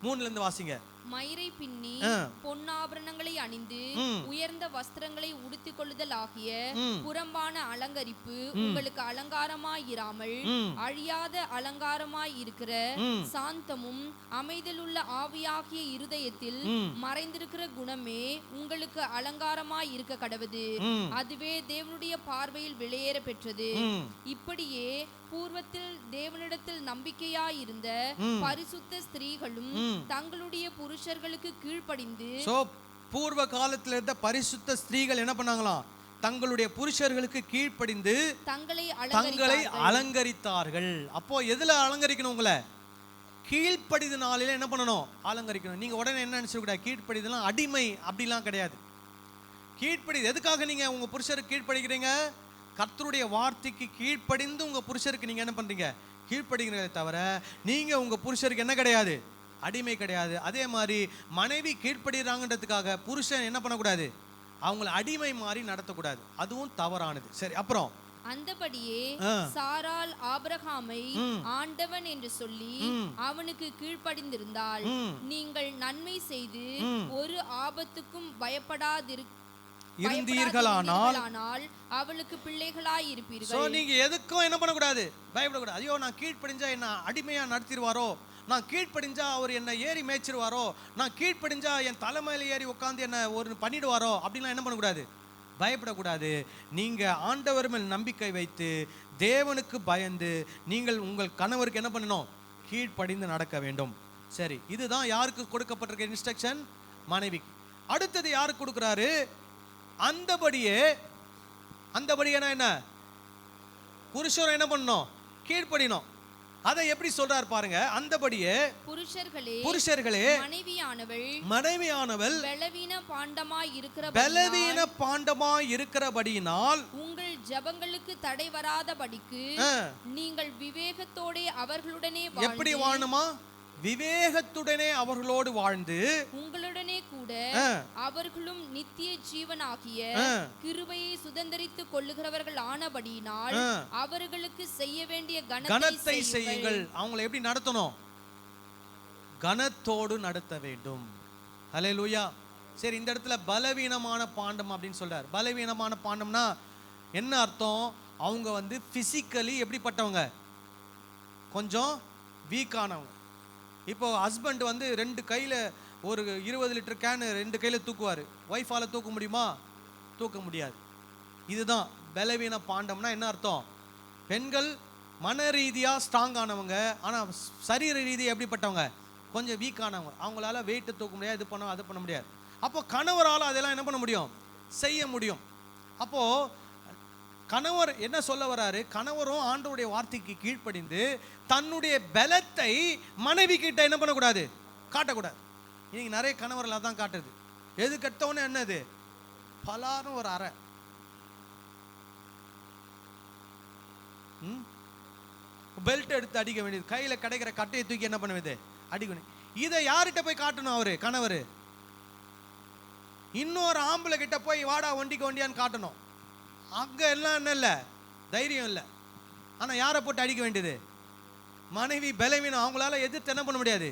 3லேருந்து வாசிங்க. மயிரை பின்னி பொன்னாபரணங்களை அணிந்து உயர்ந்த வஸ்திரங்களை உடுத்திக் கொள்ளுதல் ஆகிய புறம்பான அலங்கரிப்பு உங்களுக்கு அலங்காரமாயிராமல் அழியாத அலங்காரமாய் இருக்கிற சாந்தமும் அமைதலுள்ள ஆவியாகிய இருதயத்தில் மறைந்திருக்கிற குணமே உங்களுக்கு அலங்காரமாய் இருக்க கடவுது. அதுவே தேவனுடைய பார்வையில் விலையேற பெற்றது. இப்படியே பூர்வத்தில் தேவனிடத்தில் நம்பிக்கையாயிருந்த பரிசுத்த ஸ்திரீகளும் தங்களுடைய புருஷர்களுக்கு கீழ்ப்படிந்து, பூர்வ காலத்தில் இருந்த பரிசுத்த ஸ்திரீகள் என்ன பண்ணாங்களாம்? தங்களுடைய புருஷர்களுக்கு கீழ்ப்படிந்து தங்களை அலங்கரித்தார்கள். அப்போ எதுல அலங்கரிக்கணும்? உங்களை கீழ்ப்படிதனால என்ன பண்ணணும்? அலங்கரிக்கணும். நீங்க உடனே என்ன நினைச்சிருக்க? கீழ்ப்படிதெல்லாம் அடிமை அப்படிலாம் கிடையாது. கீழ்ப்படி எதுக்காக நீங்க உங்க புருஷருக்கு கீழ்ப்படிக்கிறீங்க? கர்த்தருடைய வார்த்தைக்கு கீழ்ப்படிந்து உங்க புருஷருக்கு நீங்க என்ன பண்றீங்க? கீழ்ப்படிக்கிறீங்களே தவிர நீங்க உங்க புருஷருக்கு என்ன கிடையாது? அடிமை கிடையாது. அதே மாதிரி மனைவி கீழ்ப்படுகிறாங்கன்றதுக்காக புருஷன் என்ன பண்ணக்கூடாது? அவங்கள அடிமை மாதிரி நடத்தக்கூடாது. அதுவும் தவறானது. சரி, அப்புறம் அந்தபடியே சாராள் ஆபிரகாமை ஆண்டவன் என்று சொல்லி அவனுக்கு கீழ்ப்படிந்திருந்தால் நீங்கள் நன்மை செய்து ஒரு ஆபத்துக்கும் இருந்தீர்களானால் அவளுக்கு பிள்ளைகளாய் இருப்பீர்கள். நீங்க எதுக்கும் என்ன பண்ணக்கூடாது? பயப்படக்கூடாது. ஐயோ, நான் கீழ்ப்படிஞ்சா என்ன அடிமையா நடத்திடுவாரோ, நான் கீழ்ப்படிஞ்சா அவர் என்ன ஏறி மேய்ச்சிருவாரோ, நான் கீழ்ப்படிஞ்சா என் தலைமையில ஏறி உட்காந்து என்ன ஒரு பண்ணிடுவாரோ அப்படின்லாம் என்ன பண்ணக்கூடாது? பயப்படக்கூடாது. நீங்க ஆண்டவர் மேல் நம்பிக்கை வைத்து தேவனுக்கு பயந்து நீங்கள் உங்கள் கணவருக்கு என்ன பண்ணணும்? கீழ்ப்படிந்து நடக்க வேண்டும். சரி, இதுதான் யாருக்கு கொடுக்கப்பட்டிருக்க இன்ஸ்ட்ரக்ஷன்? மனைவிக்கு. அடுத்தது யாருக்கு கொடுக்கிறாரு? அந்தபடியே என்ன? புருஷர் என்ன பண்ணணும்? கீழ்ப்படினோம். அதை எப்படி சொல்றார் பாருங்க. அந்தபடியே புருஷர்களே மனைவியானவள் பலவீன பாண்டமாய் இருக்கிறபடியினால் உங்கள் ஜெபங்களுக்கு தடை வராதபடிக்கு நீங்கள் விவேகத்தோடே அவர்களுடனே எப்படி வாழணுமா? விவேகத்துடனே அவர்களோடு வாழ்ந்து உங்களுடனே கூட அவர்களும் நித்திய ஜீவனாகிய கிருபையை சுதந்தரித்துக் கொள்ளுகிறவர்கள் ஆனபடியினால் அவர்களுக்கு செய்ய வேண்டிய கனத்தை செய்யுங்கள். அவங்களை எப்படி நடத்தணும்? கனத்தோடு நடத்த வேண்டும். ஹல்லேலூயா. சரி, இந்த இடத்துல பலவீனமான பாண்டம் அப்படின்னு சொல்றார். பலவீனமான பாண்டம்னா என்ன அர்த்தம்? அவங்க பிசிக்கலி எப்படிப்பட்டவங்க? கொஞ்சம் வீக்கானவங்க. இப்போ ஹஸ்பண்ட் 2 கையில் ஒரு 20 லிட்டர் கேனு 2 கையில் தூக்குவார். ஒய்ஃபால் தூக்க முடியுமா? தூக்க முடியாது. இதுதான் பலவீன பாண்டம்னா என்ன அர்த்தம்? பெண்கள் மன ரீதியாக ஸ்ட்ராங் ஆனவங்க, ஆனால் சரீர ரீதியாக எப்படிப்பட்டவங்க? கொஞ்சம் வீக்கானவங்க. அவங்களால வெயிட்டு தூக்க முடியாது, இது பண்ண அது பண்ண முடியாது. அப்போ கணவரால் அதெல்லாம் என்ன பண்ண முடியும்? செய்ய முடியும். அப்போது கணவர் என்ன சொல்ல வராரு? கணவரும் ஆண்டவருடைய வார்த்தைக்கு கீழ்ப்படிந்து தன்னுடைய பலத்தை மனைவி கிட்ட என்ன பண்ணக்கூடாது? காட்டக்கூடாது. இன்னைக்கு நிறைய கணவர்கள் அதான் காட்டுது. எது கட்டவொன்னு என்னது? பலாரும் ஒரு அறை. பெல்ட் எடுத்து அடிக்க வேண்டியது. கையில கிடைக்கிற கட்டையை தூக்கி என்ன பண்ணுவது? அடிக்கணும். இதை யார்கிட்ட போய் காட்டணும்? அவரு கணவர் இன்னொரு ஆம்பளை கிட்ட போய் வாடா வண்டிக்கு வண்டியான்னு காட்டணும். அங்க எல்லாம் என்ன இல்லை, தைரியம் இல்லை. ஆனா யாரை போட்டு அடிக்க வேண்டியது? மனைவி பலவீனம். அவங்களால எதிர்த்து என்ன பண்ண முடியாது?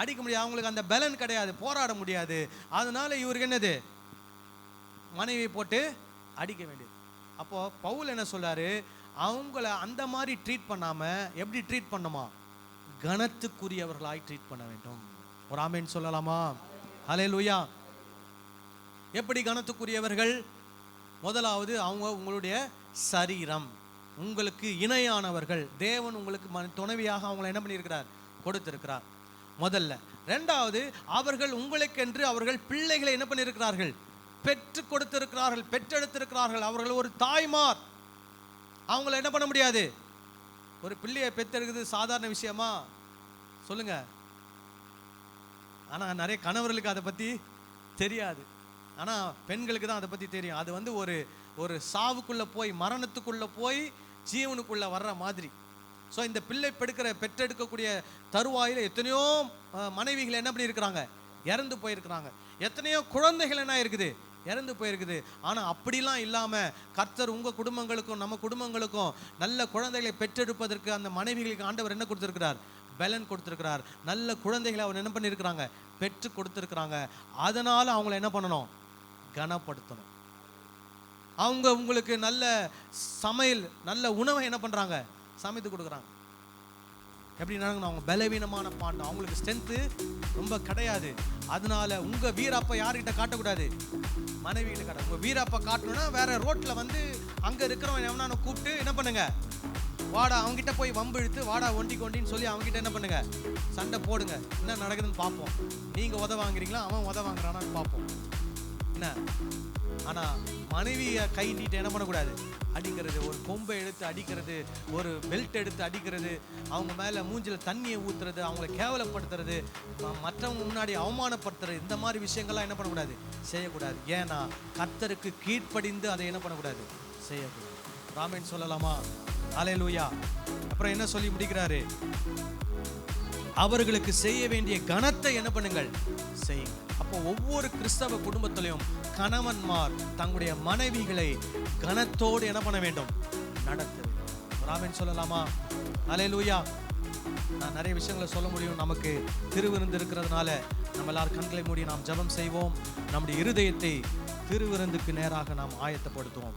அடிக்க முடியாது. அவங்களுக்கு அந்த பலன் கிடையாது, போராட முடியாது. அதனால இவருக்கு என்னது? மனைவி போட்டு அடிக்க வேண்டியது. அப்போ பவுல் என்ன சொல்றாரு? அவங்கள அந்த மாதிரி ட்ரீட் பண்ணாம எப்படி ட்ரீட் பண்ணுமா? கனத்துக்குரியவர்களாய் ட்ரீட் பண்ண வேண்டும். ஒரு ஆமென் சொல்லலாமா? ஹல்லேலூயா. எப்படி கனத்துக்குரியவர்கள்? முதலாவது அவங்க உங்களுடைய சரீரம், உங்களுக்கு இணையானவர்கள். தேவன் உங்களுக்கு துணைவியாக அவங்களை என்ன பண்ணியிருக்கிறார்? கொடுத்திருக்கிறார் முதல்ல. ரெண்டாவது, அவர்கள் உங்களுக்கென்று அவர்கள் பிள்ளைகளை என்ன பண்ணியிருக்கிறார்கள்? பெற்று கொடுத்திருக்கிறார்கள், பெற்றெடுத்திருக்கிறார்கள். அவர்கள் ஒரு தாய்மார். அவங்கள என்ன பண்ண முடியாது? ஒரு பிள்ளையை பெற்றெடுக்கிறது சாதாரண விஷயமா? சொல்லுங்க. ஆனா நிறைய கணவர்களுக்கு அதை பத்தி தெரியாது. ஆனா பெண்களுக்கு தான் அதை பத்தி தெரியும். அது ஒரு சாவுக்குள்ள போய், மரணத்துக்குள்ள போய் ஜீவனுக்குள்ள வர்ற மாதிரி. ஸோ இந்த பிள்ளை பெற்றெடுக்கக்கூடிய தருவாயில் எத்தனையோ மனைவிகள் என்ன பண்ணியிருக்கிறாங்க? இறந்து போயிருக்கிறாங்க. எத்தனையோ குழந்தைகள் என்ன இருக்குது? இறந்து போயிருக்குது. ஆனால் அப்படிலாம் இல்லாமல் கர்த்தர் உங்கள் குடும்பங்களுக்கும் நம்ம குடும்பங்களுக்கும் நல்ல குழந்தைகளை பெற்றெடுப்பதற்கு அந்த மனைவிகளுக்கு ஆண்டவர் என்ன கொடுத்துருக்கிறார்? பலன் கொடுத்திருக்கிறார். நல்ல குழந்தைகளை அவர் என்ன பண்ணியிருக்கிறாங்க, பெற்று கொடுத்திருக்கிறாங்க. அதனால அவங்கள என்ன பண்ணணும், கனப்படுத்தணும். அவங்க உங்களுக்கு நல்ல சமையல், நல்ல உணவை என்ன பண்றாங்க, சமைத்து கொடுக்குறாங்க. எப்படி நடக்கணும், அவங்க பலவீனமான பாண்டம், அவங்களுக்கு ஸ்ட்ரென்த்து ரொம்ப கிடையாது. அதனால உங்க வீராப்பை யார்கிட்ட காட்டக்கூடாது, மனைவி கிட்ட காட்ட. உங்க வீராப்பை காட்டணும்னா வேற ரோட்ல வந்து அங்க இருக்கிறவன் எவனான கூப்பிட்டு என்ன பண்ணுங்க, வாடா அவங்ககிட்ட போய் வம்பு இழுத்து வாடா ஒண்டி கொண்டின்னு சொல்லி அவங்ககிட்ட என்ன பண்ணுங்க, சண்டை போடுங்க. என்ன நடக்குதுன்னு பார்ப்போம். நீங்க உத வாங்குறீங்களா, அவன் உத வாங்குறானான்னு பார்ப்போம். என்ன ஆனா மனைவியை கை நீட்டு என்ன பண்ணக்கூடாது, அடிக்கிறது, ஒரு கொம்பை எடுத்து அடிக்கிறது, ஒரு பெல்ட் எடுத்து அடிக்கிறது, அவங்க மேல மூஞ்சில தண்ணியை ஊத்துறது, அவங்களை கேவலப்படுத்துறது, மற்றவங்க முன்னாடி அவமானப்படுத்துறது, இந்த மாதிரி விஷயங்கள்லாம் என்ன பண்ணக்கூடாது, செய்யக்கூடாது. ஏன்னா கர்த்தருக்கு கீழ்ப்படிந்து அதை என்ன பண்ணக்கூடாது, செய்யக்கூடாது. ராமேன் சொல்லலாமா? அல்லேலூயா. அப்புறம் என்ன சொல்லி முடிக்கிறாரு, அவர்களுக்கு செய்ய வேண்டிய கனத்தை என்ன பண்ணுங்கள், செய்யுங்கள். அப்போ ஒவ்வொரு கிறிஸ்தவ குடும்பத்திலையும் கணவன்மார் தங்களுடைய மனைவிகளை கனத்தோடு என்ன பண்ண வேண்டும், நடத்த வேண்டும். ராமேன் சொல்லலாமா? அல்லேலூயா. நான் நிறைய விஷயங்களை சொல்ல முடியும். நமக்கு திருவிருந்து இருக்கிறதுனால நம்ம எல்லாரும் கண்களை மூடி நாம் ஜெபம் செய்வோம். நம்முடைய இருதயத்தை திருவிருந்துக்கு நேராக நாம் ஆயத்தப்படுத்துவோம்.